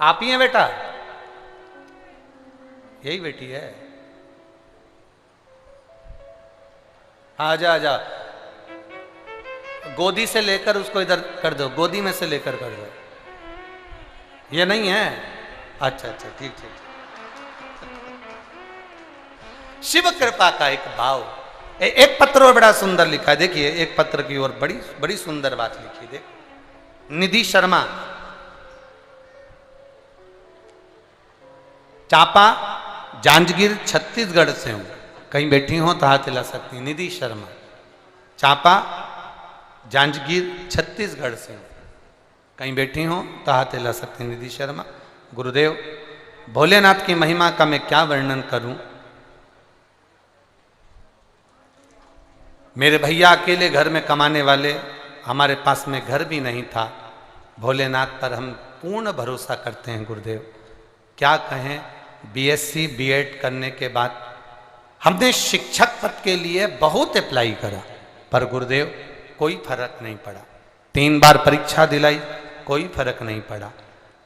आप ही हैं बेटा, यही बेटी है। आजा आजा, गोदी से लेकर उसको इधर कर दो, गोदी में से लेकर कर दो। ये नहीं है, अच्छा अच्छा ठीक ठीक। शिव कृपा का एक भाव। एक पत्र और बड़ा सुंदर लिखा है, देखिए एक पत्र की ओर बड़ी बड़ी सुंदर बात लिखी। देख, निधि शर्मा, चापा जांजगीर छत्तीसगढ़ से हूं, कहीं बैठी हो तो हाथ हिला सकती हैं। निधि शर्मा, चापा जांजगीर छत्तीसगढ़ से हूं, कहीं बैठी हो तो हाथ हिला सकती हैं। निधि शर्मा, गुरुदेव भोलेनाथ की महिमा का मैं क्या वर्णन करूं। मेरे भैया अकेले घर में कमाने वाले, हमारे पास में घर भी नहीं था। भोलेनाथ पर हम पूर्ण भरोसा करते हैं गुरुदेव। क्या कहें, बीएससी बीएड करने के बाद हमने शिक्षक पद के लिए बहुत अप्लाई करा, पर गुरुदेव कोई फर्क नहीं पड़ा। 3 बार परीक्षा दिलाई, कोई फर्क नहीं पड़ा।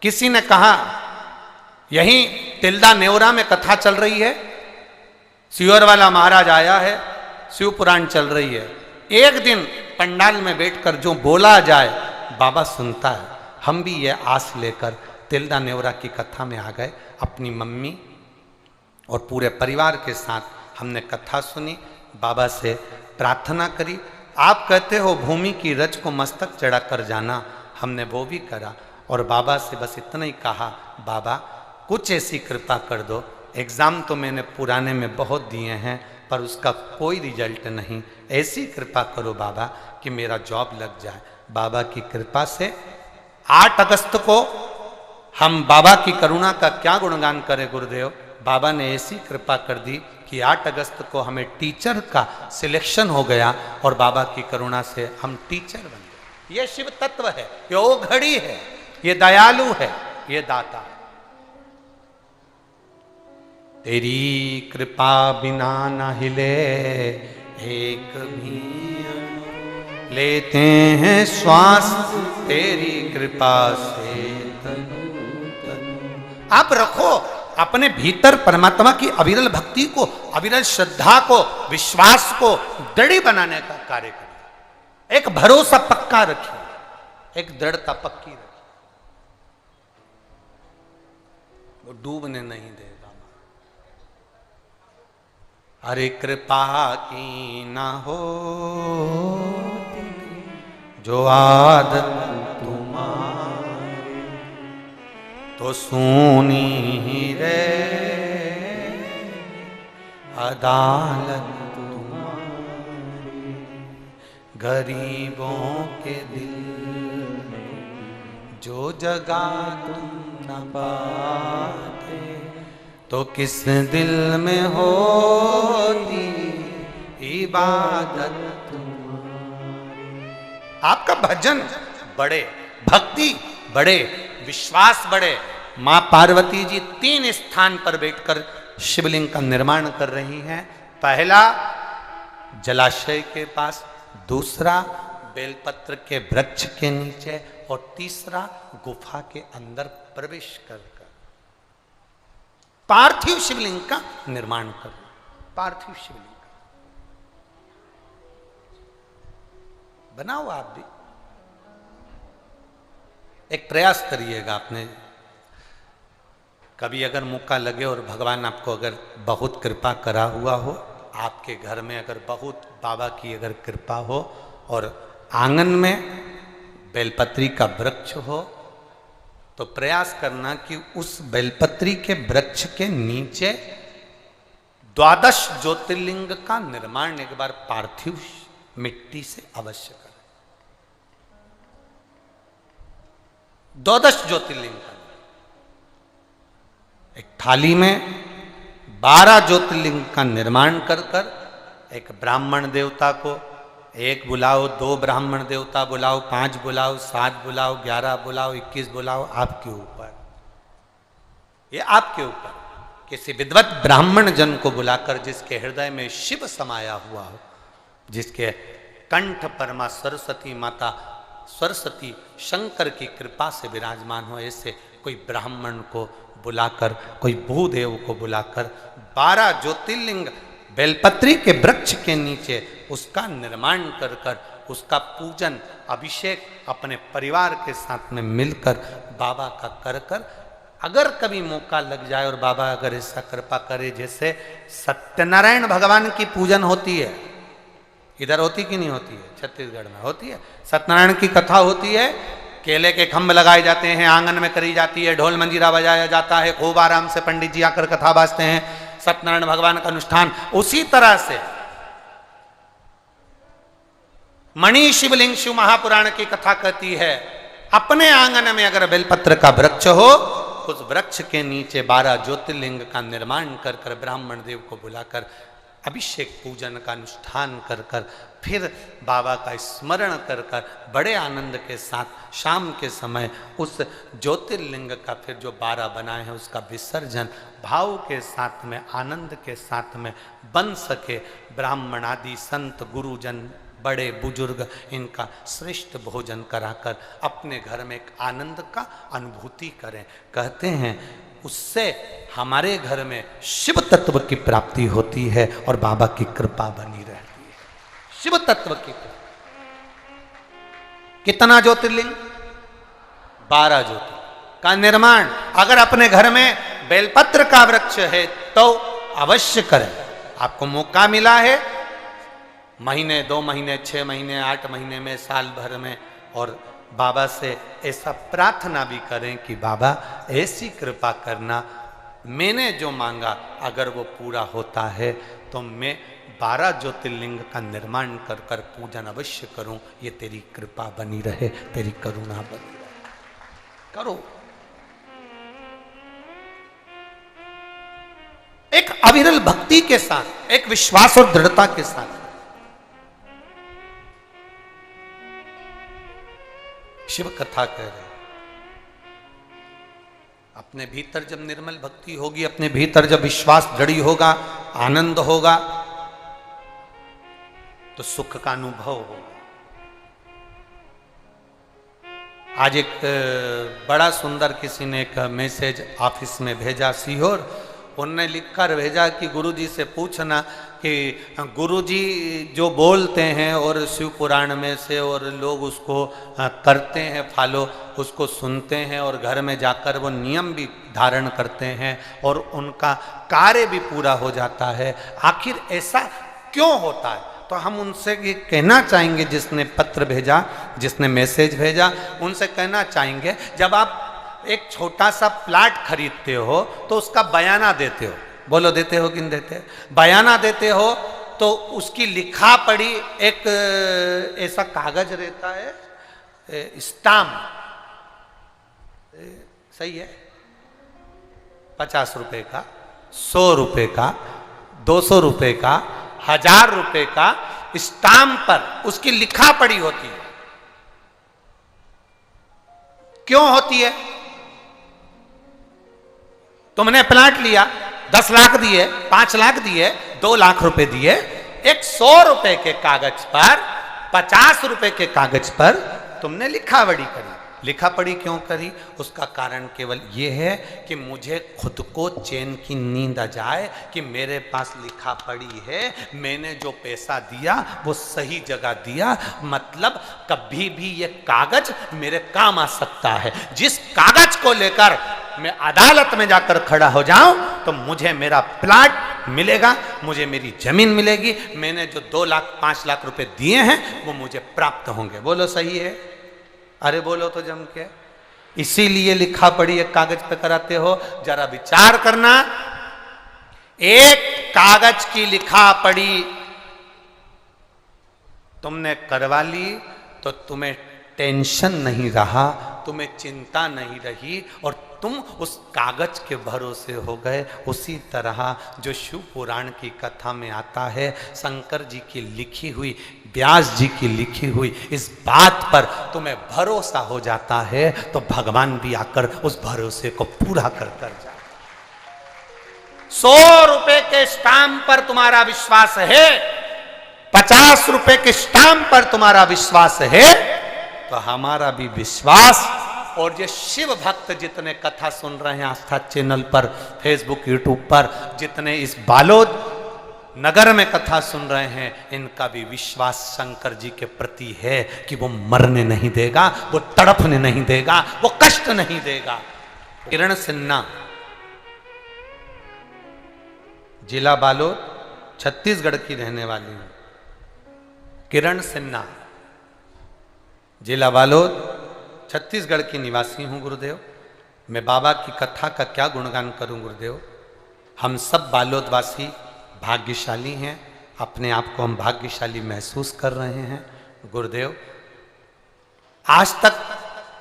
किसी ने कहा यहीं तिल्दा नेवरा में कथा चल रही है, सियोर वाला महाराज आया है, शिव पुराण चल रही है, एक दिन पंडाल में बैठकर जो बोला जाए बाबा सुनता है। हम भी ये आस लेकर तिल्दा नेवरा की कथा में आ गए। अपनी मम्मी और पूरे परिवार के साथ हमने कथा सुनी, बाबा से प्रार्थना करी। आप कहते हो भूमि की रज को मस्तक चढ़ा कर जाना, हमने वो भी करा और बाबा से बस इतना ही कहा, बाबा कुछ ऐसी कृपा कर दो। एग्ज़ाम तो मैंने पुराने में बहुत दिए हैं पर उसका कोई रिजल्ट नहीं, ऐसी कृपा करो बाबा कि मेरा जॉब लग जाए। बाबा की कृपा से 8 अगस्त को हम बाबा की करुणा का क्या गुणगान करें गुरुदेव। बाबा ने ऐसी कृपा कर दी कि 8 अगस्त को हमें टीचर का सिलेक्शन हो गया और बाबा की करुणा से हम टीचर बन गए। ये शिव तत्व है, ये वो घड़ी है, ये दयालु है, ये दाता है। तेरी कृपा बिना न हिले एक भी, लेते हैं श्वास तेरी कृपा से तनु तनु। आप रखो अपने भीतर परमात्मा की अविरल भक्ति को, अविरल श्रद्धा को, विश्वास को दृढ़ बनाने का कार्य करिए। एक भरोसा पक्का रखिए, एक दृढ़ता पक्की रखिए, वो डूबने नहीं देगा। अरे कृपा की ना हो जो आदत तुम्हारी, तो सुनी ही रे अदालत तुम्हारी। गरीबों के दिल में जो जगह तुम न पाते, तो किस दिल में होती इबादत तुम्हारी। आपका भजन बढ़े, भक्ति बढ़े, विश्वास बढ़े। मां पार्वती जी 3 स्थान पर बैठकर शिवलिंग का निर्माण कर रही हैं। पहला जलाशय के पास, दूसरा बेलपत्र के वृक्ष के नीचे और तीसरा गुफा के अंदर प्रवेश कर पार्थिव शिवलिंग का निर्माण कर। पार्थिव शिवलिंग बनाओ, आप भी एक प्रयास करिएगा। आपने कभी अगर मौका लगे और भगवान आपको अगर बहुत कृपा करा हुआ हो, आपके घर में अगर बहुत बाबा की अगर कृपा हो और आंगन में बेलपत्री का वृक्ष हो, तो प्रयास करना कि उस बेलपत्री के वृक्ष के नीचे 12 ज्योतिर्लिंग का निर्माण एक बार पार्थिव मिट्टी से अवश्य करें। 12 ज्योतिर्लिंग का एक थाली में 12 ज्योतिर्लिंग का निर्माण कर कर एक ब्राह्मण देवता को, एक बुलाओ, 2 ब्राह्मण देवता बुलाओ, 5 बुलाओ, 7 बुलाओ, 11 बुलाओ, 21 बुलाओ, आपके ऊपर, ये आपके ऊपर किसी विद्वत ब्राह्मण जन को बुलाकर, जिसके हृदय में शिव समाया हुआ हो, जिसके कंठ पर मां सरस्वती माता, सरस्वती शंकर की कृपा से विराजमान हो, ऐसे कोई ब्राह्मण को बुलाकर, कोई भूदेव को बुलाकर 12 ज्योतिर्लिंग बेलपत्री के वृक्ष के नीचे उसका निर्माण कर कर, उसका पूजन अभिषेक अपने परिवार के साथ में मिलकर बाबा का कर कर, अगर कभी मौका लग जाए और बाबा अगर ऐसा कृपा करे, जैसे सत्यनारायण भगवान की पूजन होती है, इधर होती कि नहीं होती है, छत्तीसगढ़ में होती है, सत्यनारायण की कथा होती है, केले के खंभ लगाए जाते हैं, आंगन में करी जाती है, ढोल मंजीरा बजाया जाता है, खूब आराम से पंडित जी आकर कथा बाजते हैं, सत्यनारायण भगवान का अनुष्ठान। उसी तरह से मणि शिवलिंग शिव महापुराण की कथा कहती है, अपने आंगन में अगर बेलपत्र का वृक्ष हो, उस वृक्ष के नीचे 12 ज्योतिर्लिंग का निर्माण कर कर, ब्राह्मण देव को बुलाकर अभिषेक पूजन का अनुष्ठान कर कर, फिर बाबा का स्मरण कर कर बड़े आनंद के साथ शाम के समय उस ज्योतिर्लिंग का फिर जो 12 बनाए हैं उसका विसर्जन भाव के साथ में, आनंद के साथ में बन सके। ब्राह्मण आदि संत गुरुजन बड़े बुजुर्ग इनका श्रेष्ठ भोजन कराकर अपने घर में एक आनंद का अनुभूति करें। कहते हैं उससे हमारे घर में शिव तत्व की प्राप्ति होती है और बाबा की कृपा बनी रहती है। शिव तत्व की कृपा। कितना ज्योतिर्लिंग? 12 ज्योतिर्लिंग का निर्माण अगर अपने घर में बेलपत्र का वृक्ष है तो अवश्य करें। आपको मौका मिला है महीने, 2 महीने, 6 महीने, 8 महीने में, साल भर में, और बाबा से ऐसा प्रार्थना भी करें कि बाबा ऐसी कृपा करना, मैंने जो मांगा अगर वो पूरा होता है तो मैं 12 ज्योतिर्लिंग का निर्माण कर कर पूजन अवश्य करूं। ये तेरी कृपा बनी रहे, तेरी करुणा बनी रहे। करो। एक अविरल भक्ति के साथ, एक विश्वास और दृढ़ता के साथ शिव कथा कह रहे। अपने भीतर जब निर्मल भक्ति होगी, अपने भीतर जब विश्वास दृढ़ होगा, आनंद होगा, तो सुख का अनुभव होगा। आज एक बड़ा सुंदर किसी ने एक मैसेज ऑफिस में भेजा, सीहोर, उनने लिखकर भेजा कि गुरुजी से पूछना कि गुरुजी जो बोलते हैं और शिव पुराण में से और लोग उसको करते हैं फॉलो, उसको सुनते हैं और घर में जाकर वो नियम भी धारण करते हैं और उनका कार्य भी पूरा हो जाता है, आखिर ऐसा क्यों होता है? तो हम उनसे ये कहना चाहेंगे, जिसने पत्र भेजा, जिसने मैसेज भेजा, उनसे कहना चाहेंगे, जब आप एक छोटा सा प्लाट खरीदते हो तो उसका बयाना देते हो, बोलो देते हो कि नहीं देते? बयाना देते हो तो उसकी लिखा पढ़ी एक ऐसा कागज रहता है, स्टाम्प, सही है, 50 रुपए का, 100 रुपए का, 200 रुपए का, 1000 रुपए का स्टाम्प पर उसकी लिखा पढ़ी होती है। क्यों होती है? तुमने प्लाट लिया, 10 लाख दिए, 5 लाख दिए, 2 लाख रुपए दिए, एक 100 रुपए के कागज पर, 50 रुपए के कागज पर तुमने लिखा पढ़ी करी। लिखा पढ़ी क्यों करी? उसका कारण केवल ये है कि मुझे खुद को चैन की नींद आ जाए कि मेरे पास लिखा पढ़ी है, मैंने जो पैसा दिया वो सही जगह दिया, मतलब कभी भी ये कागज मेरे काम आ सकता है। जिस कागज को लेकर मैं अदालत में जाकर खड़ा हो जाऊं तो मुझे मेरा प्लाट मिलेगा, मुझे मेरी जमीन मिलेगी, मैंने जो 2 लाख 5 लाख रुपए दिए हैं वो मुझे प्राप्त होंगे। बोलो सही है? अरे बोलो तो जम के। इसीलिए लिखा पढ़ी एक कागज पे कराते हो। जरा विचार करना, एक कागज की लिखा पढ़ी तुमने करवा ली तो तुम्हें टेंशन नहीं रहा, तुम्हें चिंता नहीं रही और तुम उस कागज के भरोसे हो गए। उसी तरह जो शिव पुराण की कथा में आता है, शंकर जी की लिखी हुई, व्यास जी की लिखी हुई इस बात पर तुम्हें भरोसा हो जाता है तो भगवान भी आकर उस भरोसे को पूरा कर कर जाए। 100 के स्टाम्प पर तुम्हारा विश्वास है, 50 के स्टाम्प पर तुम्हारा विश्वास है, तो हमारा भी विश्वास। और ये शिव भक्त जितने कथा सुन रहे हैं आस्था चैनल पर, फेसबुक, यूट्यूब पर, जितने इस बालोद नगर में कथा सुन रहे हैं, इनका भी विश्वास शंकर जी के प्रति है कि वो मरने नहीं देगा, वो तड़पने नहीं देगा, वो कष्ट नहीं देगा। किरण सिन्हा, जिला बालोद, छत्तीसगढ़ की रहने वाली हूं। किरण सिन्हा, जिला बालोद, छत्तीसगढ़ की निवासी हूं गुरुदेव। मैं बाबा की कथा का क्या गुणगान करूं गुरुदेव। हम सब बालोदवासी भाग्यशाली हैं, अपने आप को हम भाग्यशाली महसूस कर रहे हैं गुरुदेव। आज तक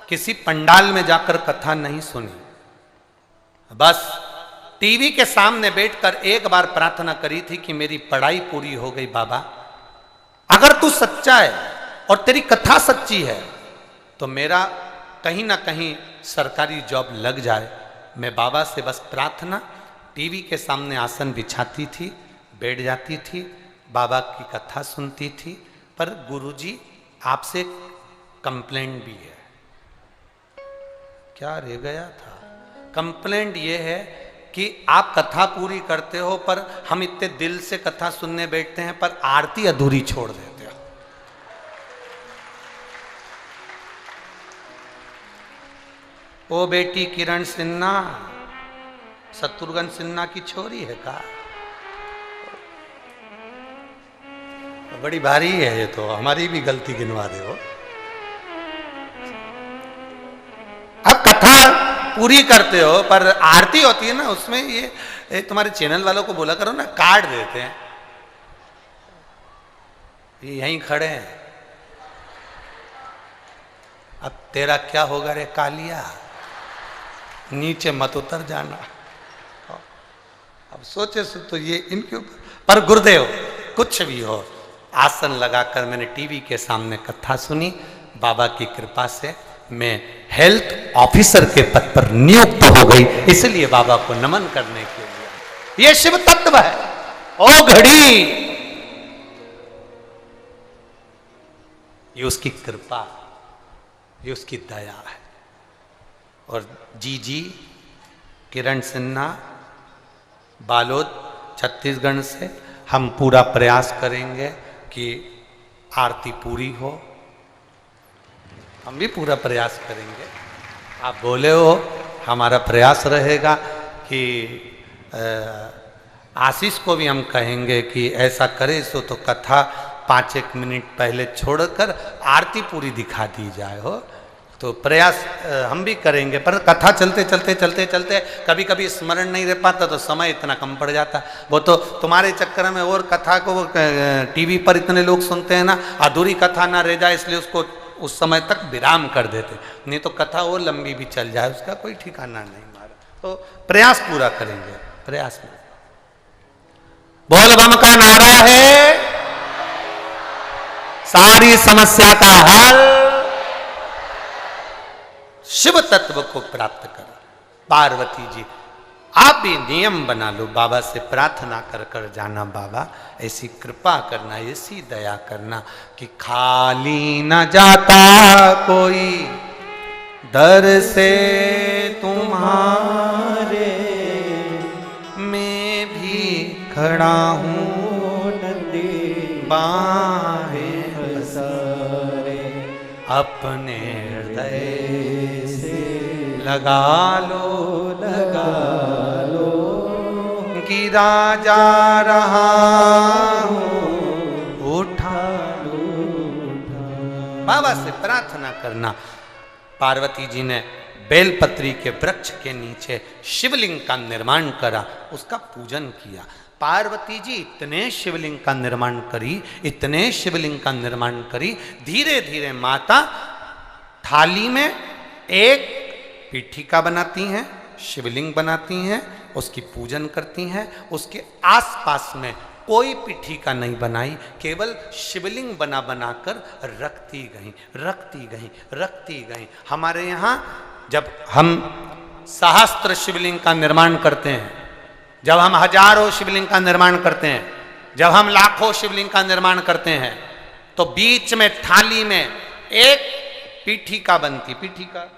किसी पंडाल में जाकर कथा नहीं सुनी, बस टीवी के सामने बैठकर एक बार प्रार्थना करी थी कि मेरी पढ़ाई पूरी हो गई बाबा, अगर तू सच्चा है और तेरी कथा सच्ची है तो मेरा कहीं ना कहीं सरकारी जॉब लग जाए। मैं बाबा से बस प्रार्थना, टीवी के सामने आसन बिछाती थी, बैठ जाती थी, बाबा की कथा सुनती थी। पर गुरुजी आपसे कंप्लेंट भी है। क्या रह गया था? कंप्लेंट ये है कि आप कथा पूरी करते हो पर हम इतने दिल से कथा सुनने बैठते हैं पर आरती अधूरी छोड़ देते हो। ओ बेटी किरण सिन्हा, शत्रुघ्न सिन्हा की छोरी है का? बड़ी भारी है ये तो, हमारी भी गलती गिनवा दे हो। अब कथा पूरी करते हो पर आरती होती है ना, उसमें ये तुम्हारे चैनल वालों को बोला करो ना, कार्ड देते हैं। ये यहीं खड़े हैं। अब तेरा क्या होगा रे कालिया, नीचे मत उतर जाना। अब सोचे तो ये इनके ऊपर। पर गुरुदेव कुछ भी हो, आसन लगाकर मैंने टीवी के सामने कथा सुनी। बाबा की कृपा से मैं हेल्थ ऑफिसर के पद पर नियुक्त हो गई, इसलिए बाबा को नमन करने के लिए। यह शिव तत्व है। ओ घड़ी, ये उसकी कृपा, ये उसकी दया है। और जी किरण सिन्हा, बालोद, छत्तीसगढ़ से हम पूरा प्रयास करेंगे कि आरती पूरी हो। हम भी पूरा प्रयास करेंगे। आप बोले हो, हमारा प्रयास रहेगा कि आशीष को भी हम कहेंगे कि ऐसा करे सो तो कथा 5-1 मिनट पहले छोड़कर आरती पूरी दिखा दी जाए हो। तो प्रयास हम भी करेंगे, पर कथा चलते चलते चलते चलते कभी कभी स्मरण नहीं रह पाता तो समय इतना कम पड़ जाता। वो तो तुम्हारे चक्कर में और कथा को टीवी पर इतने लोग सुनते हैं ना, अधूरी कथा ना रह जाए इसलिए उसको उस समय तक विराम कर देते, नहीं तो कथा और लंबी भी चल जाए, उसका कोई ठिकाना नहीं मारा। तो प्रयास पूरा करेंगे, प्रयास में। बोल बम का नारा है, सारी समस्या का हल शिव तत्व को प्राप्त करो। पार्वती जी, आप भी नियम बना लो, बाबा से प्रार्थना कर कर जाना, बाबा ऐसी कृपा करना, ऐसी दया करना कि खाली न जाता कोई दर से तुम्हारे। मैं भी खड़ा हूँ नंदी बाहें पसारे, अपने हृदय लगा लो गिरा जा रहा हूँ, उठा लो। बाबा से प्रार्थना करना। पार्वती जी ने बेलपत्री के वृक्ष के नीचे शिवलिंग का निर्माण करा, उसका पूजन किया। पार्वती जी इतने शिवलिंग का निर्माण करी, इतने शिवलिंग का निर्माण करी, धीरे धीरे माता थाली में एक पीठिका बनाती हैं, शिवलिंग बनाती हैं, उसकी पूजन करती हैं। उसके आसपास में कोई पीठिका नहीं बनाई, केवल शिवलिंग बना बनाकर रखती गई, रखती गई, रखती गई। हमारे यहाँ जब हम सहस्त्र शिवलिंग का निर्माण करते हैं जब हम हजारों शिवलिंग का निर्माण करते हैं, जब हम लाखों शिवलिंग का निर्माण करते हैं, तो बीच में थाली में एक पीठिका बनती, पीठिका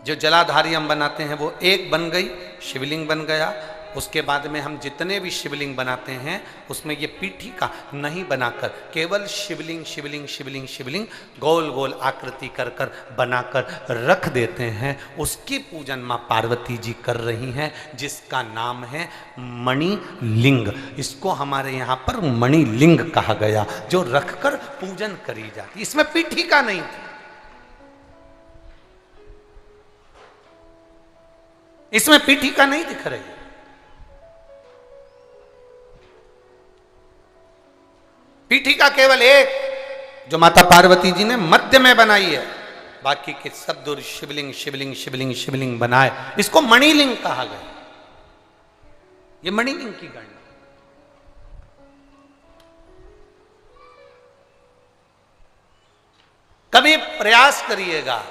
जो जलाधारी हम बनाते हैं वो एक बन गई, शिवलिंग बन गया। उसके बाद में हम जितने भी शिवलिंग बनाते हैं उसमें ये पीठिका नहीं बनाकर केवल शिवलिंग शिवलिंग शिवलिंग शिवलिंग गोल गोल आकृति कर कर बनाकर रख देते हैं। उसकी पूजन मां पार्वती जी कर रही हैं, जिसका नाम है मणिलिंग। इसको हमारे यहाँ पर मणिलिंग कहा गया, जो रखकर पूजन करी जाती। इसमें पीठिका नहीं थी, इसमें पीठिका नहीं दिख रही। पीठिका केवल एक जो माता पार्वती जी ने मध्य में बनाई है, बाकी के सब दूर शिवलिंग शिवलिंग शिवलिंग शिवलिंग बनाए। इसको मणिलिंग कहा गया। ये मणिलिंग की गणना। कभी प्रयास करिएगा,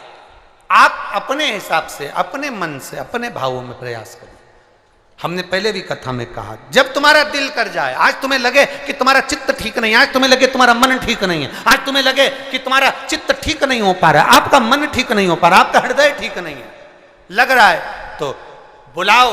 आप अपने हिसाब से, अपने मन से, अपने भावों में प्रयास करिए। हमने पहले भी कथा में कहा, जब तुम्हारा दिल कर जाए, आज तुम्हें लगे कि तुम्हारा चित्त ठीक नहीं है, आज तुम्हें लगे तुम्हारा मन ठीक नहीं है, आज तुम्हें लगे कि तुम्हारा चित्त ठीक नहीं हो पा रहा है, आपका मन ठीक नहीं हो पा रहा, आपका हृदय ठीक नहीं है, लग रहा है, तो बुलाओ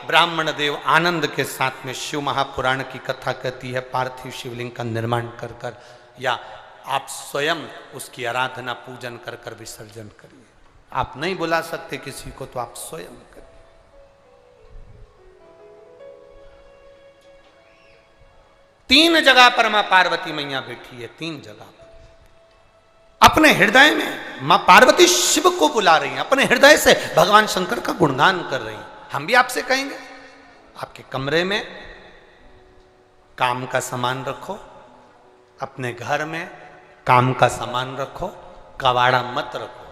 ब्राह्मण देव आनंद के साथ में। शिव महापुराण की कथा कहती है पार्थिव शिवलिंग का निर्माण कर कर, या आप स्वयं उसकी आराधना पूजन कर कर विसर्जन करिए। आप नहीं बुला सकते किसी को तो आप स्वयं करिए। तीन जगह पर मां पार्वती मैया बैठी है, तीन जगह पर। अपने हृदय में मां पार्वती शिव को बुला रही हैं, अपने हृदय से भगवान शंकर का गुणगान कर रही हैं। हम भी आपसे कहेंगे, आपके कमरे में काम का सामान रखो, अपने घर में काम का सामान रखो, कबाड़ा मत रखो।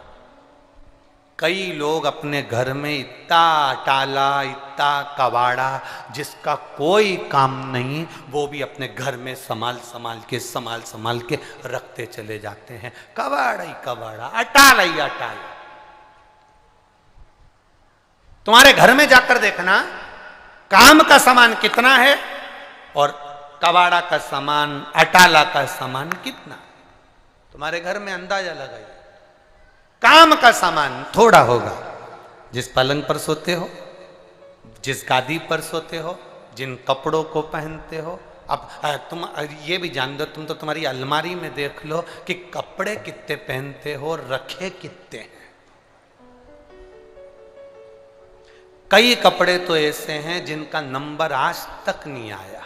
कई लोग अपने घर में इतना टाला, इतना कबाड़ा, जिसका कोई काम नहीं, वो भी अपने घर में संभाल संभाल के रखते चले जाते हैं। कबाड़ा ही कबाड़ा, अटाला ही अटाला। तुम्हारे घर में जाकर देखना काम का सामान कितना है और कबाड़ा का सामान, अटाला का सामान कितना। तुम्हारे घर में अंदाजा लगाइए। काम का सामान थोड़ा होगा, जिस पलंग पर सोते हो, जिस गादी पर सोते हो, जिन कपड़ों को पहनते हो। अब तुम ये भी जान दो, तुम तो तुम्हारी अलमारी में देख लो कि कपड़े कितने पहनते हो, रखे कितने हैं। कई कपड़े तो ऐसे हैं जिनका नंबर आज तक नहीं आया।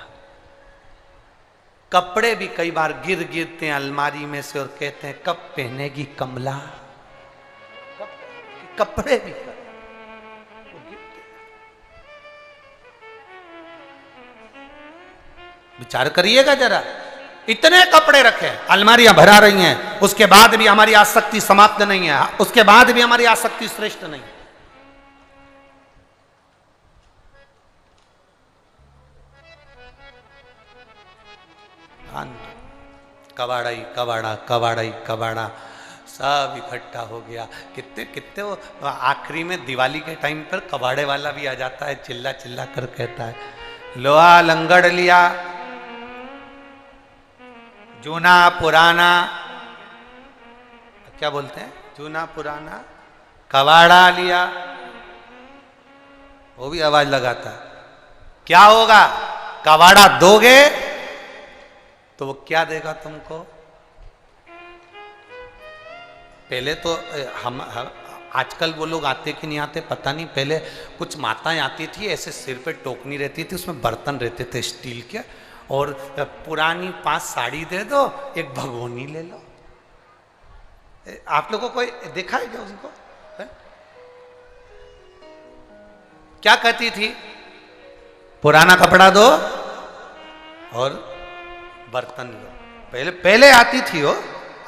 कपड़े भी कई बार गिरते हैं अलमारी में से और कहते हैं कब पहनेगी कमला। कपड़े भी विचार करिएगा जरा। इतने कपड़े रखे, अलमारियां भरा रही हैं, उसके बाद भी हमारी आसक्ति समाप्त नहीं है, उसके बाद भी हमारी आसक्ति श्रेष्ठ नहीं है। कबाड़ा ही कबाड़ा, कबाड़ा ही कबाड़ा, सब इकट्ठा हो गया। कितने कितने वो आखिरी में दिवाली के टाइम पर कबाड़े वाला भी आ जाता है, चिल्ला चिल्ला कर कहता है लोहा लंगड़ लिया, जूना पुराना, क्या बोलते हैं, जूना पुराना कबाड़ा लिया। वो भी आवाज लगाता है। क्या होगा, कबाड़ा दोगे तो वो क्या देगा तुमको। पहले तो हम आजकल वो लोग आते कि नहीं आते पता नहीं, पहले कुछ माताएं आती थी, ऐसे सिर पे टोकनी रहती थी, उसमें बर्तन रहते थे स्टील के, और पुरानी 5 साड़ी दे दो, एक भगोनी ले लो। आप लोगों को देखा है क्या उनको है? क्या कहती थी, पुराना कपड़ा दो और बर्तन लो। पहले आती थी वो,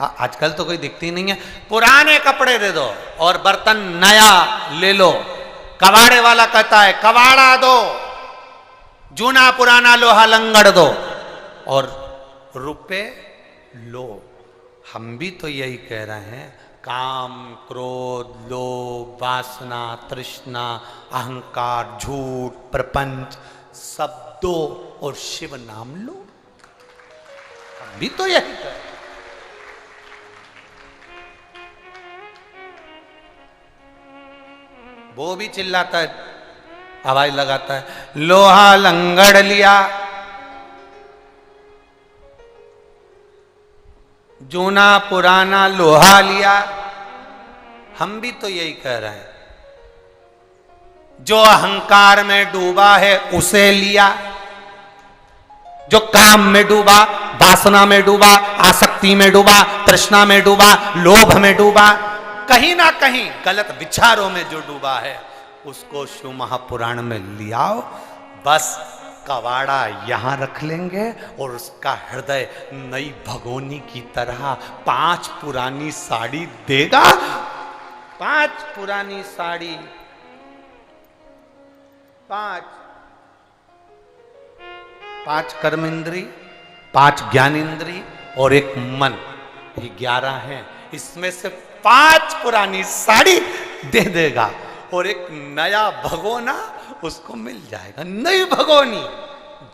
आजकल तो कोई दिखती नहीं है। पुराने कपड़े दे दो और बर्तन नया ले लो। कबाड़े वाला कहता है कबाड़ा दो, जूना पुराना लोहा लंगड़ दो और रुपए लो। हम भी तो यही कह रहे हैं, काम, क्रोध, लोभ, वासना, तृष्णा, अहंकार, झूठ, प्रपंच सब दो और शिव नाम लो। हम भी तो यही करें। वो भी चिल्लाता है, आवाज लगाता है, लोहा लंगड़ लिया, जूना पुराना लोहा लिया। हम भी तो यही कह रहे हैं, जो अहंकार में डूबा है उसे लिया, जो काम में डूबा, वासना में डूबा, आसक्ति में डूबा, तृष्णा में डूबा, लोभ में डूबा, कहीं ना कहीं गलत विचारों में जो डूबा है, उसको शिव महापुराण में लियाओ। बस कवाड़ा यहां रख लेंगे और उसका हृदय नई भगोनी की तरह 5 पुरानी साड़ी देगा। 5 पुरानी साड़ी, 5 कर्म इंद्री, 5 ज्ञान इंद्री और एक मन, ये 11 हैं। इसमें से 5 पुरानी साड़ी दे देगा और एक नया भगोना उसको मिल जाएगा। नई भगोनी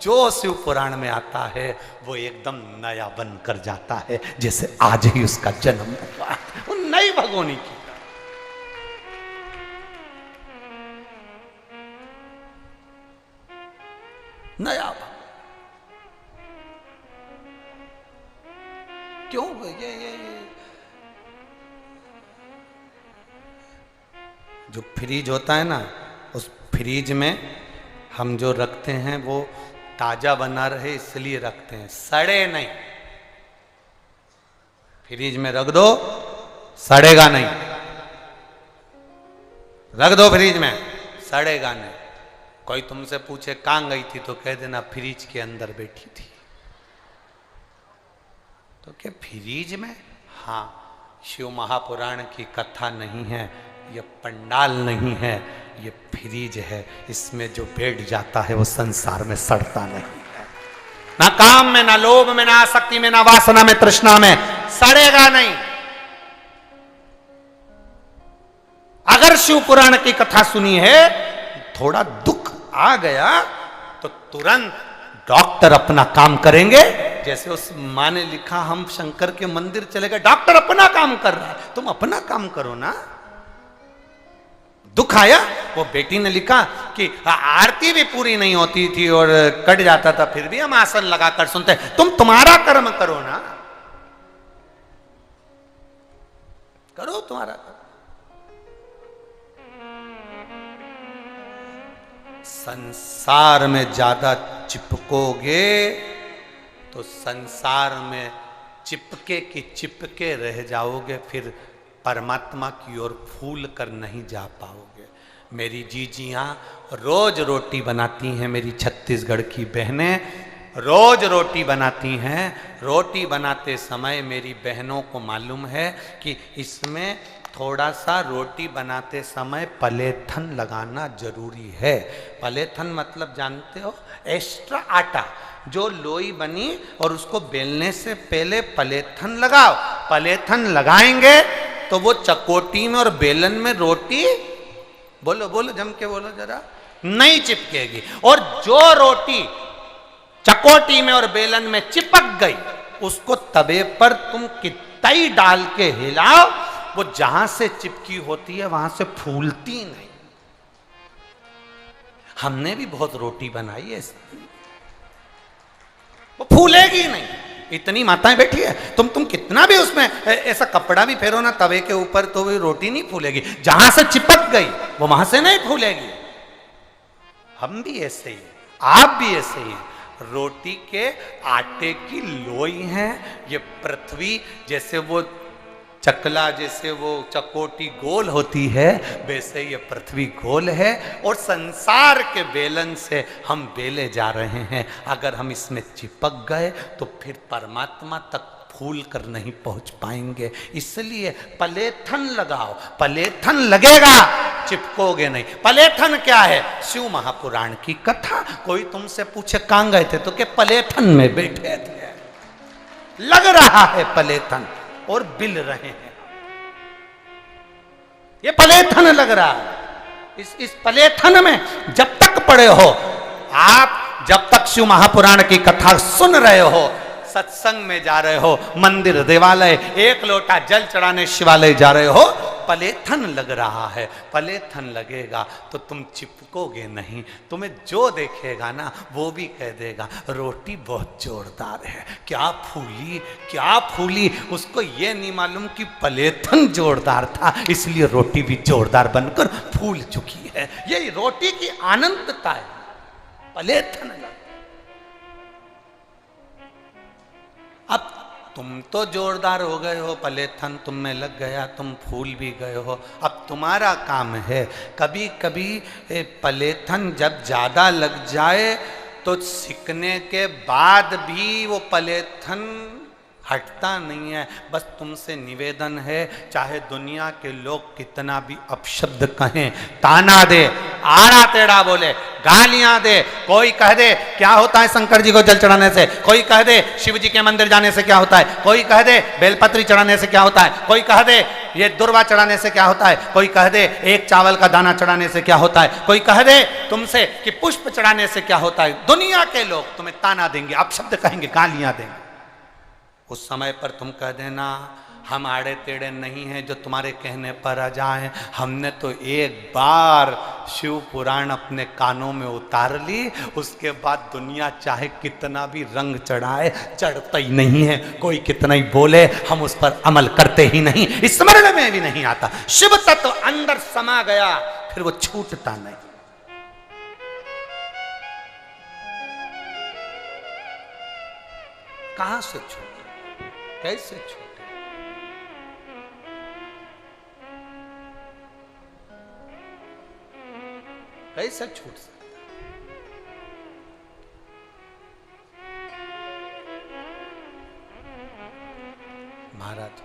जो शिव पुराण में आता है वो एकदम नया बनकर जाता है, जैसे आज ही उसका जन्म हुआ। वो नई भगोनी की नया क्यों ये जो फ्रीज होता है ना, उस फ्रीज में हम जो रखते हैं वो ताजा बना रहे इसलिए रखते हैं, सड़े नहीं। फ्रीज में रख दो, सड़ेगा नहीं। रख दो फ्रीज में, सड़ेगा नहीं। कोई तुमसे पूछे कहां गई थी तो कह देना फ्रीज के अंदर बैठी थी। तो क्या फ्रीज में? हाँ, शिव महापुराण की कथा नहीं है, ये पंडाल नहीं है, ये फ्रीज है। इसमें जो बैठ जाता है वो संसार में सड़ता नहीं है। ना काम में, ना लोभ में, ना आसक्ति में, ना वासना में, तृष्णा में, सड़ेगा नहीं। अगर शिव पुराण की कथा सुनी है, थोड़ा दुख आ गया तो तुरंत डॉक्टर अपना काम करेंगे। जैसे उस माँ ने लिखा, हम शंकर के मंदिर चले गए, डॉक्टर अपना काम कर रहा है, तुम अपना काम करो ना। दुख आया, वो बेटी ने लिखा कि आरती भी पूरी नहीं होती थी और कट जाता था, फिर भी हम आसन लगाकर सुनते। तुम तुम्हारा कर्म करो ना, करो तुम्हारा कर्म। संसार में ज्यादा चिपकोगे तो संसार में चिपके की चिपके रह जाओगे, फिर परमात्मा की ओर फूल कर नहीं जा पाओगे। मेरी जीजियाँ रोज रोटी बनाती हैं, मेरी छत्तीसगढ़ की बहनें रोज रोटी बनाती हैं। रोटी बनाते समय मेरी बहनों को मालूम है कि इसमें थोड़ा सा रोटी बनाते समय पलेथन लगाना जरूरी है। पलेथन मतलब जानते हो, एक्स्ट्रा आटा। जो लोई बनी और उसको बेलने से पहले पलेथन लगाओ। पलेथन लगाएंगे तो वो चकोटी में और बेलन में रोटी, बोलो बोलो जम के बोलो जरा, नहीं चिपकेगी। और जो रोटी चकोटी में और बेलन में चिपक गई, उसको तवे पर तुम कितना ही डाल के हिलाओ, वो जहां से चिपकी होती है वहां से फूलती नहीं। हमने भी बहुत रोटी बनाई है, वो फूलेगी नहीं। इतनी माताएं बैठी है, तुम कितना भी उसमें ऐसा कपड़ा भी फेरो ना तवे के ऊपर तो भी रोटी नहीं फूलेगी। जहां से चिपक गई वो वहां से नहीं फूलेगी। हम भी ऐसे ही, आप भी ऐसे ही। रोटी के आटे की लोई है ये पृथ्वी, जैसे वो चकला, जैसे वो चकोटी गोल होती है, वैसे ये पृथ्वी गोल है और संसार के बेलन से हम बेले जा रहे हैं। अगर हम इसमें चिपक गए तो फिर परमात्मा तक फूल कर नहीं पहुंच पाएंगे। इसलिए पलेथन लगाओ, पलेथन लगेगा, चिपकोगे नहीं। पलेथन क्या है? शिव महापुराण की कथा। कोई तुमसे पूछे कहां गए थे तो क्या पलेथन में बैठे थे। लग रहा है पलेथन और बिल रहे हैं। ये पलेथन लग रहा है। इस पलेथन में जब तक पड़े हो आप, जब तक शिव महापुराण की कथा सुन रहे हो, सत्संग में जा रहे हो, मंदिर देवालय एक लोटा जल चढ़ाने शिवालय जा रहे हो, पलेथन लग रहा है। पलेथन लगेगा तो तुम चिपकोगे नहीं। तुम्हें जो देखेगा ना वो भी कह देगा रोटी बहुत जोरदार है, क्या फूली क्या फूली। उसको ये नहीं मालूम कि पलेथन जोरदार था, इसलिए रोटी भी जोरदार बनकर फूल चुकी है। यही रोटी की आनंदता है। पलेथन लग, अब तुम तो जोरदार हो गए हो, पलेथन तुम में लग गया, तुम फूल भी गए हो। अब तुम्हारा काम है, कभी कभी पलेथन जब ज्यादा लग जाए तो सिकने के बाद भी वो पलेथन हटता नहीं है। बस तुमसे निवेदन है, चाहे दुनिया के लोग कितना भी अपशब्द कहें, ताना दे, आड़ा टेढ़ा बोले, गालियां दे, कोई कह दे क्या होता है शंकर जी को जल चढ़ाने से, कोई कह दे शिव जी के मंदिर जाने से क्या होता है, कोई कह दे बेलपत्री चढ़ाने से क्या होता है, कोई कह दे ये दुर्वा चढ़ाने से क्या होता है, कोई कह दे एक चावल का दाना चढ़ाने से क्या होता है, कोई कह दे तुमसे कि पुष्प चढ़ाने से क्या होता है। दुनिया के लोग तुम्हें ताना देंगे, अपशब्द कहेंगे, गालियां देंगे। उस समय पर तुम कह देना हम आड़े टेढ़े नहीं हैं जो तुम्हारे कहने पर आ जाएं। हमने तो एक बार शिव पुराण अपने कानों में उतार ली, उसके बाद दुनिया चाहे कितना भी रंग चढ़ाए चढ़ता ही नहीं है। कोई कितना ही बोले हम उस पर अमल करते ही नहीं, स्मरण में भी नहीं आता। शिव तत्व अंदर समा गया, फिर वो छूटता नहीं। कहां से छूटे, कैसे छूटे? कैसे छूट सकता? महाराज